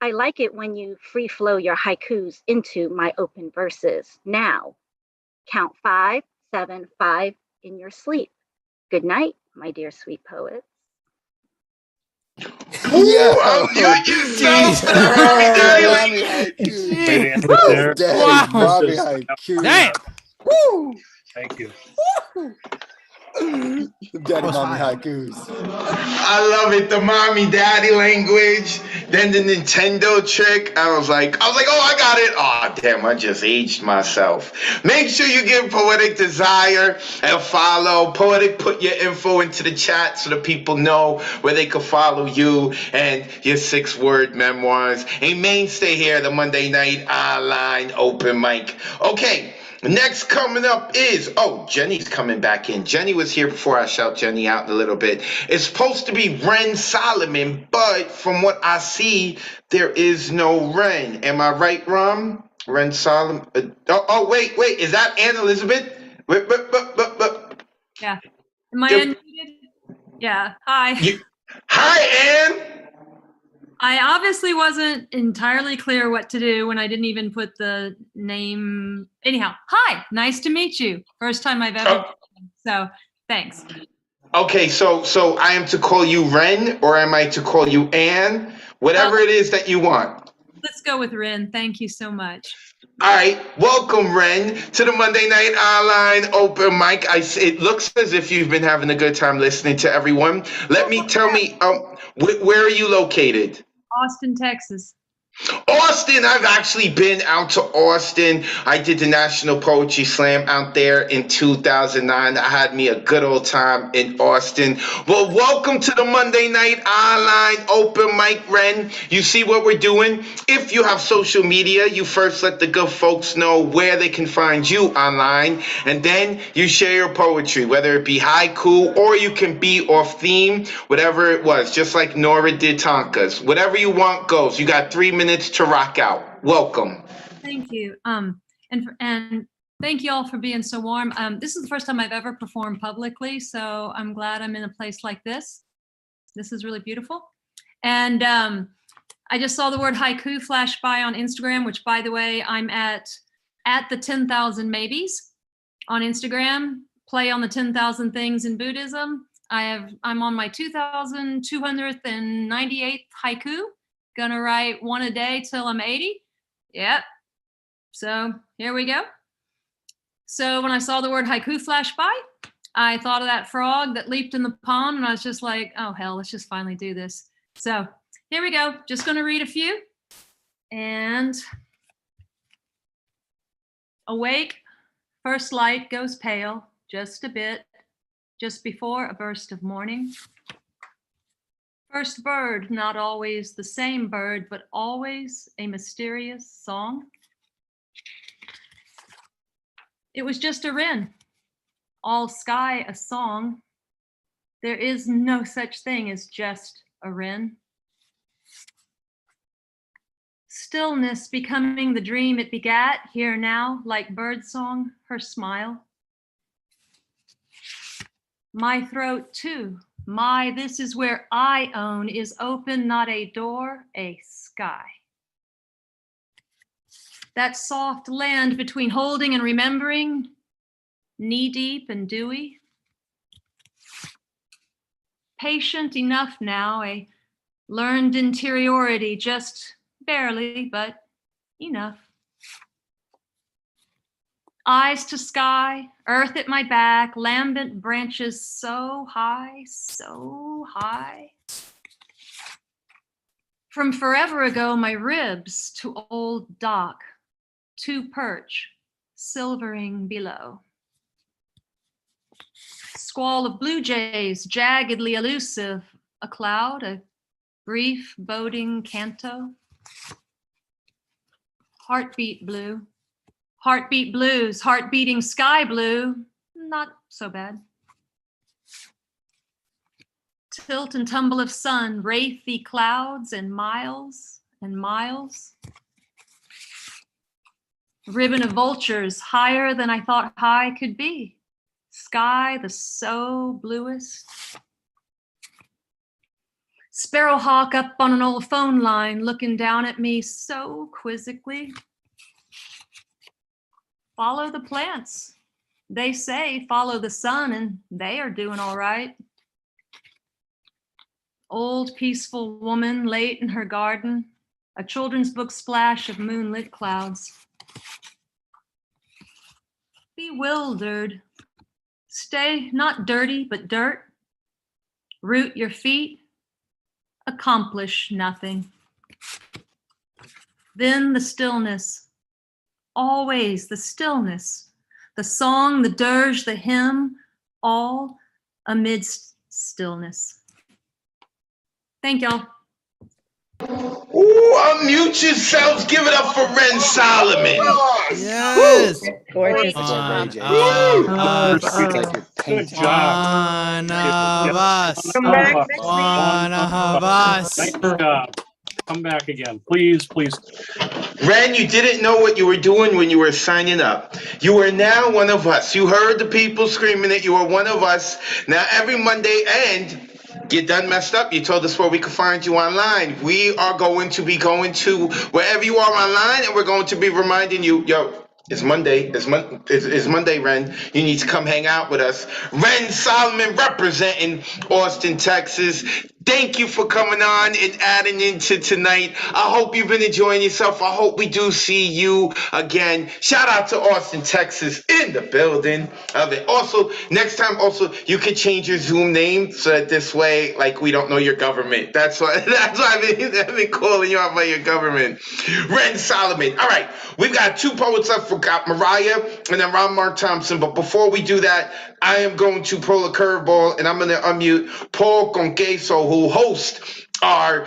Speaker 8: I like it when you free flow your haikus into my open verses. Now, count 5, 7, 5 in your sleep. Good night, my dear sweet poets.
Speaker 1: Unmute yourself for the Mommy Daddy language.
Speaker 2: Way to end it there.
Speaker 12: Wow.
Speaker 2: Mommy
Speaker 12: haiku. Damn.
Speaker 2: Woo! Thank you.
Speaker 12: Daddy mommy haikus.
Speaker 1: I love it. The mommy daddy language. Then the Nintendo trick. I was like, oh, I got it. Oh, damn, I just aged myself. Make sure you give Poetic Desire a follow. Poetic, put your info into the chat so the people know where they can follow you and your 6-word memoirs. A mainstay here, the Monday night online open mic. Okay. Next coming up is, Jenny's coming back in. Jenny was here before. I shout Jenny out in a little bit. It's supposed to be Ren Solomon, but from what I see, there is no Ren. Am I right, Rom? Ren Solomon. Wait. Is that Ann Elizabeth?
Speaker 9: Yeah. Am I unmuted? Yeah. Hi.
Speaker 1: Hi, Ann.
Speaker 9: I obviously wasn't entirely clear what to do when I didn't even put the name. Anyhow, hi. Nice to meet you. First time I've ever. So thanks.
Speaker 1: Okay, so I am to call you Ren, or am I to call you Ann? Whatever it is that you want.
Speaker 9: Let's go with Ren. Thank you so much.
Speaker 1: All right, welcome, Ren, to the Monday Night Online Open Mic. It looks as if you've been having a good time listening to everyone. Tell me, where are you located?
Speaker 9: Austin, Texas.
Speaker 1: Austin, I've actually been out to Austin. I did the National Poetry Slam out there in 2009. I had me a good old time in Austin. Well, welcome to the Monday Night Online Open Mic, Ren. You see what we're doing? If you have social media, you first let the good folks know where they can find you online, and then you share your poetry, whether it be haiku or you can be off theme, whatever it was, just like Nora did Tonka's. Whatever you want goes. You got 3 minutes to rock out. Welcome.
Speaker 9: Thank you. And thank you all for being so warm. This is the first time I've ever performed publicly, so I'm glad I'm in a place like this. This is really beautiful. And I just saw the word haiku flash by on Instagram, which, by the way, I'm at the 10,000 maybes on Instagram. Play on the 10,000 things in Buddhism. I'm on my 2,298th haiku. Gonna write one a day till I'm 80. Yep. So here we go. So when I saw the word haiku flash by, I thought of that frog that leaped in the pond, and I was just like, oh hell, let's just finally do this. So here we go. Just gonna read a few. And awake, first light goes pale, just a bit, just before a burst of morning. First bird, not always the same bird, but always a mysterious song. It was just a wren, all sky a song. There is no such thing as just a wren. Stillness becoming the dream it begat, here now, like birdsong, her smile. My throat too. This is where I own is open, not a door, a sky. That soft land between holding and remembering, knee deep and dewy. Patient enough now, a learned interiority, just barely, but enough. Eyes to sky, earth at my back, lambent branches so high, so high. From forever ago, my ribs to old dock, to perch, silvering below. Squall of blue jays, jaggedly elusive, a cloud, a brief boding canto. Heartbeat blue. Heartbeat blues, heart beating sky blue, not so bad. Tilt and tumble of sun, wraithy clouds and miles and miles. Ribbon of vultures higher than I thought high could be. Sky the so bluest. Sparrowhawk up on an old phone line looking down at me so quizzically. Follow the plants. They say follow the sun and they are doing all right. Old peaceful woman late in her garden, a children's book splash of moonlit clouds. Bewildered, stay not dirty but dirt, root your feet, accomplish nothing. Then the stillness, always the stillness, the song, the dirge, the hymn, all amidst stillness. Thank y'all.
Speaker 1: Ooh, unmute yourselves. Give it up for Ren Solomon.
Speaker 12: Yes.
Speaker 7: Gorgeous.
Speaker 12: One
Speaker 7: job.
Speaker 12: of us.
Speaker 2: Good job.
Speaker 12: One of us.
Speaker 5: Come back next week.
Speaker 12: One of us.
Speaker 2: Nice job. Come back again. Please, please.
Speaker 1: Ren, you didn't know what you were doing when you were signing up. You are now one of us. You heard the people screaming that you are one of us. Now every Monday, and you done messed up. You told us where we could find you online. We are going to be going to wherever you are online, and we're going to be reminding you, yo, it's Monday. It's Monday, Ren. You need to come hang out with us. Ren Solomon representing Austin, Texas. Thank you for coming on and adding into tonight. I hope you've been enjoying yourself. I hope we do see you again. Shout out to Austin, Texas in the building of it. Also, next time, you can change your Zoom name so that this way, like, we don't know your government. That's why I've been calling you out by your government. Ren Solomon. All right, we've got two poets left. Forgot Mariah and then Ron Mark Thompson. But before we do that, I am going to pull a curveball and I'm going to unmute Paul Conqueso, who hosts our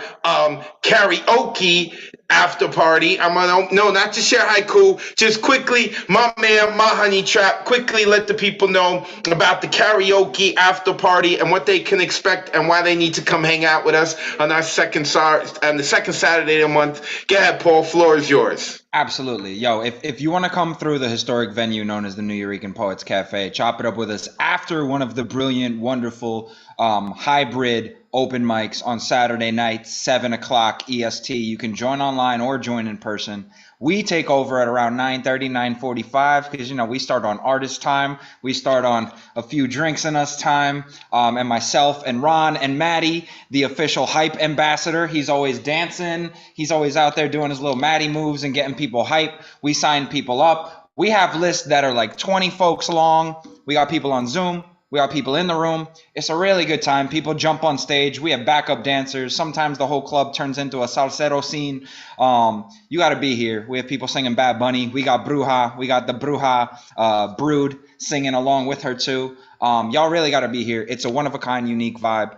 Speaker 1: karaoke after party. I'm gonna not to share haiku, just quickly, my man, my honey trap, quickly let the people know about the karaoke after party and what they can expect and why they need to come hang out with us on our second Saturday of the month. Go ahead, Paul, floor is yours.
Speaker 10: Absolutely. Yo, if you want to come through the historic venue known as the New Eurekan Poets Cafe, chop it up with us after one of the brilliant, wonderful hybrid open mics on Saturday night, 7 o'clock EST. You can join online or join in person. We take over at around 9:30, 9:45 because, we start on artist time. We start on a few drinks in us time. And myself and Ron and Maddie, the official hype ambassador. He's always dancing. He's always out there doing his little Maddie moves and getting people hype. We sign people up. We have lists that are like 20 folks long. We got people on Zoom. We got people in the room. It's a really good time. People jump on stage. We have backup dancers. Sometimes the whole club turns into a salsero scene. You got to be here. We have people singing Bad Bunny. We got Bruja. We got the Bruja Brood singing along with her too. Y'all really got to be here. It's a one-of-a-kind, unique vibe.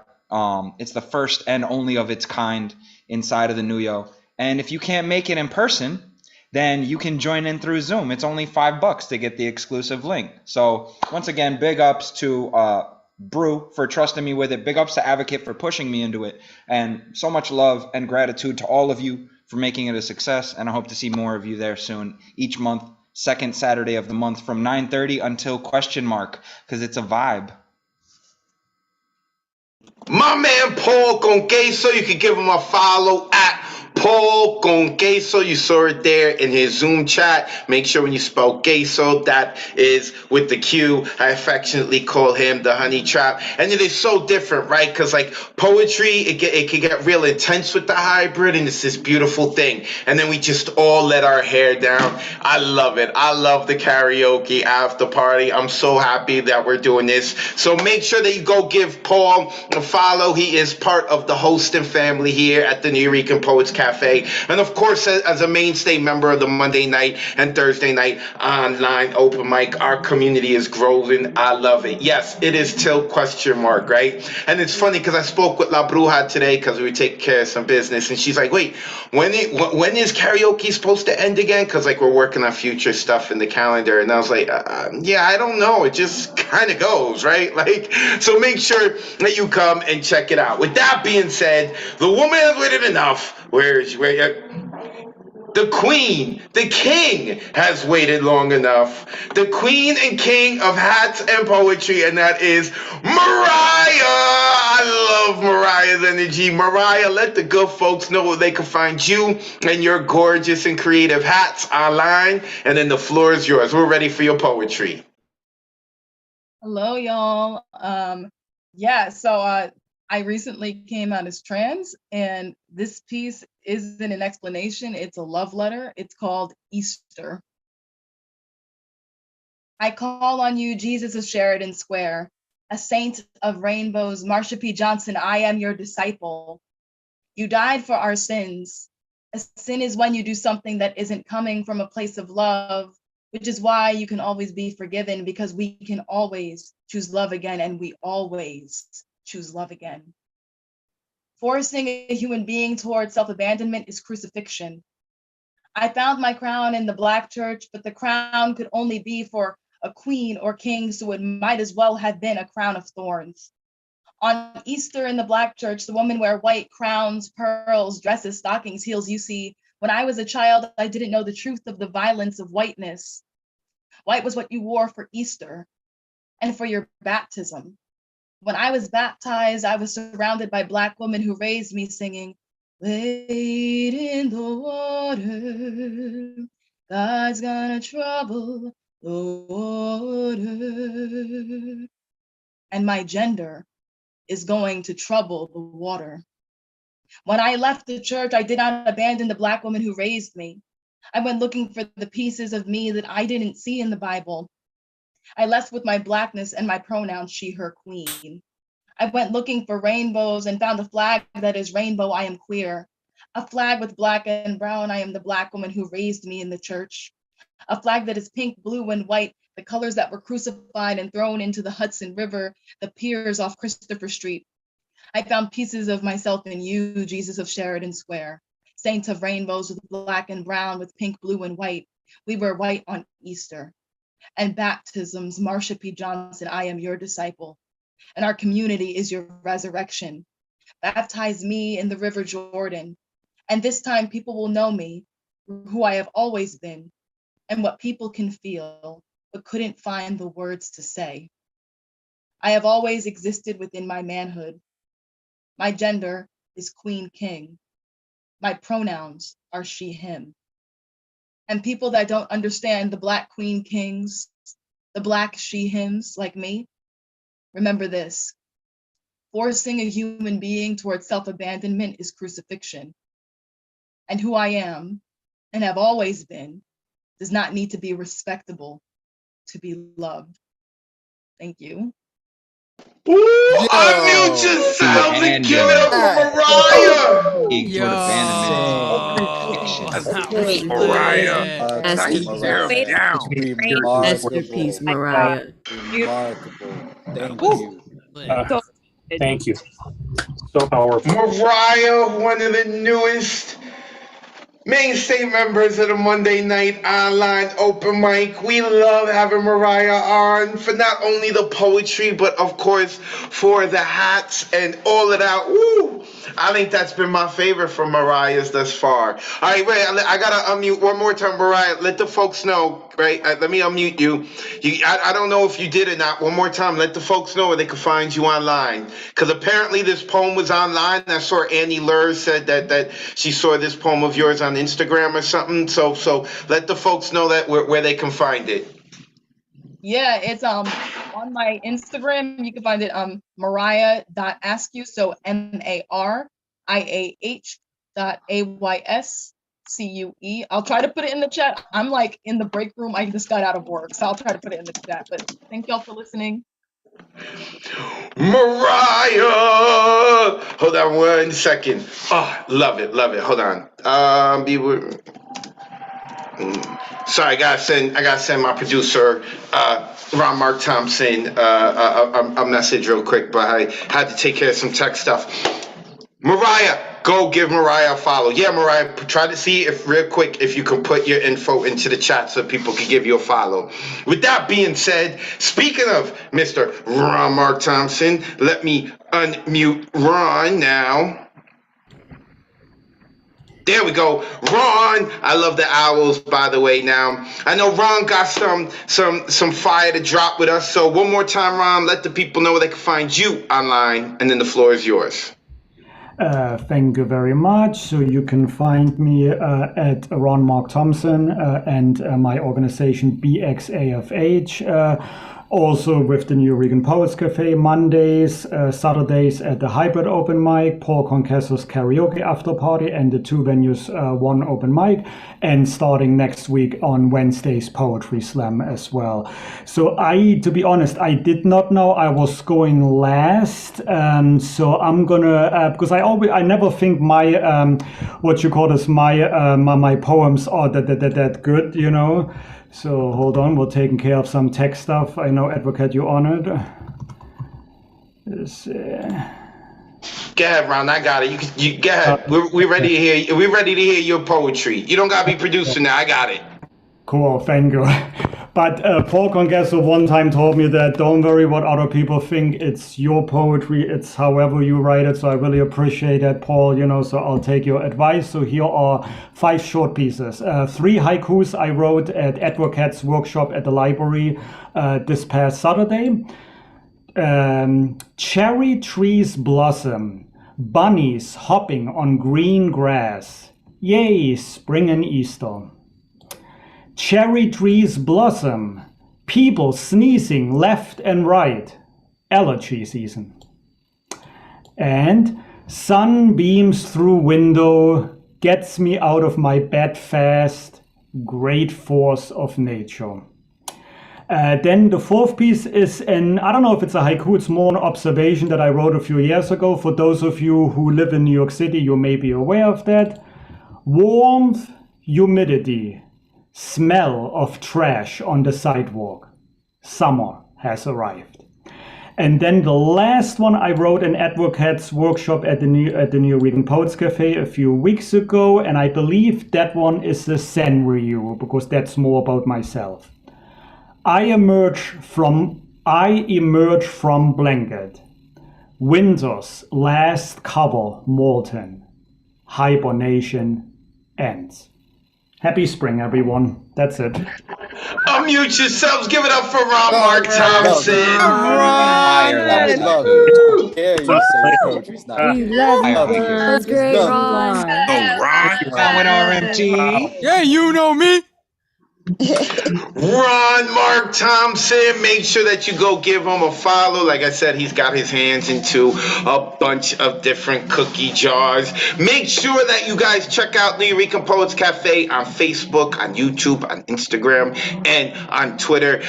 Speaker 10: It's the first and only of its kind inside of the Nuyo. And if you can't make it in person, then you can join in through Zoom. It's only $5 to get the exclusive link. So once again, big ups to Brew for trusting me with it. Big ups to Advocate for pushing me into it. And so much love and gratitude to all of you for making it a success. And I hope to see more of you there soon. Each month, second Saturday of the month from 9:30 until ? Because it's a vibe.
Speaker 1: My man Paul Conqueso, you can give him a follow at Paul Conqueso. You saw it there in his Zoom chat. Make sure when you spell queso, that is with the Q. I affectionately call him the honey trap. And it is so different, right? Because like poetry, it can get real intense with the hybrid, and it's this beautiful thing. And then we just all let our hair down. I love it. I love the karaoke after party. I'm so happy that we're doing this. So make sure that you go give Paul a follow. He is part of the hosting family here at the New Eurekan Poets Cafe. Cafe. And of course, as a mainstay member of the Monday night and Thursday night online open mic, our community is growing. I love it. Yes, it is till ? Right? And it's funny because I spoke with La Bruja today because we were taking care of some business, and she's like, wait, when is karaoke supposed to end again? Because like we're working on future stuff in the calendar. And I was like, yeah, I don't know. It just kind of goes, right? Like, so make sure that you come and check it out. With that being said, the woman has waited enough. Where is she? The queen, the king has waited long enough. The queen and king of hats and poetry, and that is Mariah. I love Mariah's energy. Mariah, let the good folks know where they can find you and your gorgeous and creative hats online. And then the floor is yours. We're ready for your poetry.
Speaker 11: Hello, y'all. Yeah, so I recently came out as trans, and this piece isn't an explanation, it's a love letter. It's called Easter. I call on you, Jesus of Sheridan Square, a saint of rainbows, Marsha P. Johnson, I am your disciple. You died for our sins. A sin is when you do something that isn't coming from a place of love, which is why you can always be forgiven, because we can always choose love again, and we always choose love again. Forcing a human being towards self-abandonment is crucifixion. I found my crown in the Black church, but the crown could only be for a queen or king, so it might as well have been a crown of thorns. On Easter in the Black church, the women wear white crowns, pearls, dresses, stockings, heels. You see, when I was a child, I didn't know the truth of the violence of whiteness. White was what you wore for Easter and for your baptism. When I was baptized, I was surrounded by Black women who raised me singing, wade in the water, God's gonna trouble the water. And my gender is going to trouble the water. When I left the church, I did not abandon the Black woman who raised me. I went looking for the pieces of me that I didn't see in the Bible. I left with my Blackness and my pronouns, she, her, queen. I went looking for rainbows and found a flag that is rainbow, I am queer. A flag with black and brown, I am the Black woman who raised me in the church. A flag that is pink, blue, and white, the colors that were crucified and thrown into the Hudson River, the piers off Christopher Street. I found pieces of myself in you, Jesus of Sheridan Square. Saints of rainbows with black and brown, with pink, blue, and white. We were white on Easter. And baptisms, Marsha P. Johnson, I am your disciple. And our community is your resurrection. Baptize me in the River Jordan. And this time people will know me, who I have always been, and what people can feel, but couldn't find the words to say. I have always existed within my manhood. My gender is queen king. My pronouns are she, him. And people that don't understand the Black queen kings, the Black she, hims like me, remember this: forcing a human being towards self-abandonment is crucifixion. And who I am, and have always been, does not need to be respectable to be loved. Thank you.
Speaker 1: Ooh, unmute yourselves and give it up for Mariah!
Speaker 10: Toward abandonment.
Speaker 7: Mariah. Masterpiece, Mariah.
Speaker 3: Remarkable. Thank
Speaker 2: Woo.
Speaker 3: you.
Speaker 2: Thank you. So powerful.
Speaker 1: Mariah, one of the newest mainstay members of the Monday Night Online Open Mic. We love having Mariah on for not only the poetry, but of course for the hats and all of that. Woo! I think that's been my favorite from Mariah's thus far. All right, wait, I gotta unmute one more time, Mariah. Let the folks know, right? Let me unmute you. I don't know if you did or not. One more time, let the folks know where they can find you online. Because apparently this poem was online. I saw Annie Lurs said that she saw this poem of yours on Instagram or something. So let the folks know that where they can find it.
Speaker 11: Yeah, it's on my Instagram. You can find it mariah.askew, so MARIAH.AYSCUE. I'll try to put it in the chat. I'm like in the break room. I just got out of work, so I'll try to put it in the chat. But thank y'all for listening.
Speaker 1: Mariah. Hold on 1 second. Oh, love it. Hold on. Sorry, I gotta send my producer, Ron Mark Thompson, a message real quick, but I had to take care of some tech stuff. Mariah, go give Mariah a follow. Yeah, Mariah, try to see if real quick if you can put your info into the chat so people can give you a follow. With that being said, speaking of Mr. Ron Mark Thompson, let me unmute Ron now. There we go. Ron, I love the owls, by the way. Now, I know Ron got some fire to drop with us. So one more time, Ron, let the people know where they can find you online, and then the floor is yours.
Speaker 14: Thank you very much. So you can find me at Ron Mark Thompson and my organization BXAFH. Also with the New Regan Poets Cafe, Mondays, Saturdays at the hybrid open mic, Paul Concasso's karaoke after party, and the 2 venues, 1 open mic, and starting next week on Wednesdays, Poetry Slam as well. So to be honest, I did not know I was going last. So I'm gonna, because I never think my, my poems are that good, you know. So hold on, we're taking care of some tech stuff. I know, Advocate, you're on it.
Speaker 1: Go ahead, Ron. I got it. You go ahead. We're ready to hear. We're ready to hear your poetry. You don't gotta be producer now. I got it.
Speaker 14: Cool, thank you. But Paul Congasso one time told me that don't worry what other people think. It's your poetry. It's however you write it. So I really appreciate that, Paul. You know, so I'll take your advice. So here are 5 short pieces. 3 haikus I wrote at Advocate's workshop at the library this past Saturday. Cherry trees blossom, bunnies hopping on green grass. Yay, spring and Easter. Cherry trees blossom, people sneezing left and right. Allergy season. And sun beams through window, gets me out of my bed fast. Great force of nature. Then the 4th piece is I don't know if it's a haiku, it's more an observation that I wrote a few years ago. For those of you who live in New York City, you may be aware of that. Warmth, humidity, smell of trash on the sidewalk. Summer has arrived. And then the last one I wrote an Advocate's workshop at the New Regan Poets Cafe a few weeks ago, and I believe that one is the Zen Ryu, because that's more about myself. I emerge from blanket. Winter's last cover molten. Hibernation ends. Happy spring, everyone. That's it.
Speaker 1: Unmute yourselves. Give it up for Ron Mark Thompson.
Speaker 12: We love it. Yeah, you say poetry's not.
Speaker 7: We love you. That's great, Ron.
Speaker 10: Down with RMT.
Speaker 12: Yeah, you know me.
Speaker 1: Ron Mark Thompson, make sure that you go give him a follow. Like I said, he's got his hands into a bunch of different cookie jars. Make sure that you guys check out New Eureka Poets Cafe on Facebook, on YouTube, on Instagram, and on Twitter.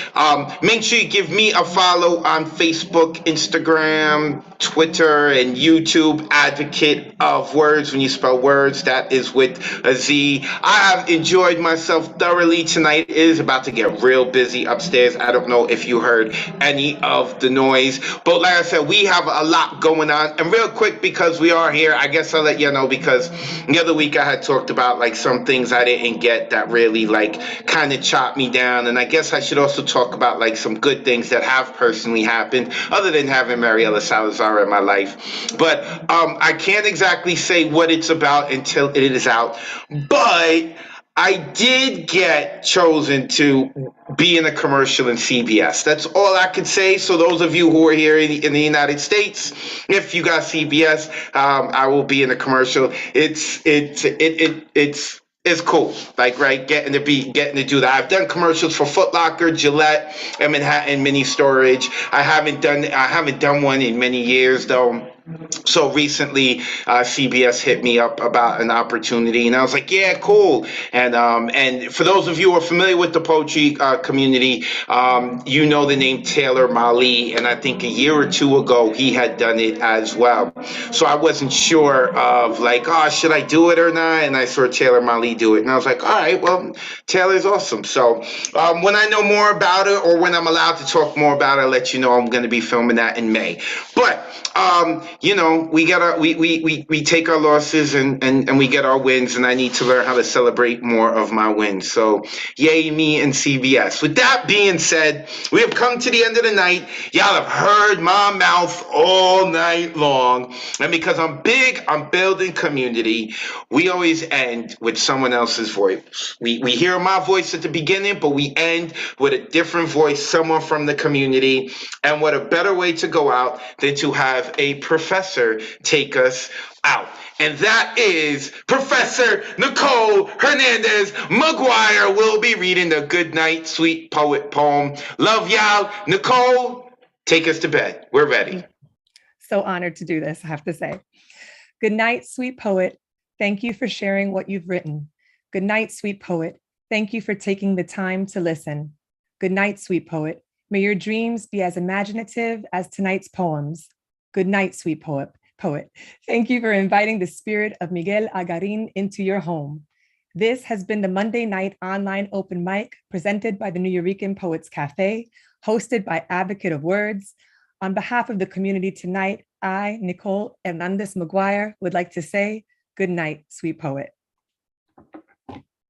Speaker 1: Make sure you give me a follow on Facebook, Instagram, Twitter, and YouTube. Advocate of Wordz. When you spell Wordz, that is with a Z. I have enjoyed myself thoroughly tonight. It is about to get real busy upstairs. I don't know if you heard any of the noise, but like I said, we have a lot going on. And real quick, because we are here, I guess I'll let you know, because the other week I had talked about like some things I didn't get that really like kind of chopped me down. And I guess I should also talk about like some good things that have personally happened other than having Mariela Salazar in my life. But I can't exactly say what it's about until it is out. But I did get chosen to be in a commercial in CBS. That's all I can say. So those of you who are here in the United States, if you got CBS, I will be in a commercial. It's cool, like, right, getting to do that. I've done commercials for Foot Locker, Gillette, and Manhattan Mini Storage. I haven't done one in many years though. So recently, CBS hit me up about an opportunity, and I was like, "Yeah, cool." And for those of you who are familiar with the poetry community, you know the name Taylor Mali, and I think a year or two ago he had done it as well. So I wasn't sure of like, oh, should I do it or not? And I saw Taylor Mali do it, and I was like, all right, well, Taylor's awesome. So when I know more about it, or when I'm allowed to talk more about it, I'll let you know. I'm going to be filming that in May. But you know, we take our losses and we get our wins, and I need to learn how to celebrate more of my wins. So yay me and CBS. With that being said, we have come to the end of the night. Y'all have heard my mouth all night long. And because I'm big on building community, we always end with someone else's voice. We hear my voice at the beginning, but we end with a different voice, someone from the community. And what a better way to go out than to have a professor take us out. And that is Professor Nicole Hernandez McGuire will be reading the Goodnight Sweet Poet poem. Love y'all. Nicole, take us to bed. We're ready.
Speaker 21: So honored to do this, I have to say. Good night, sweet poet. Thank you for sharing what you've written. Good night, sweet poet. Thank you for taking the time to listen. Good night, sweet poet. May your dreams be as imaginative as tonight's poems. Good night, sweet poet. Thank you for inviting the spirit of Miguel Agarin into your home. This has been the Monday night online open mic presented by the Nuyorican Poets Cafe, hosted by Advocate of Wordz. On behalf of the community tonight, I, Nicole Hernandez McGuire, would like to say good night, sweet poet.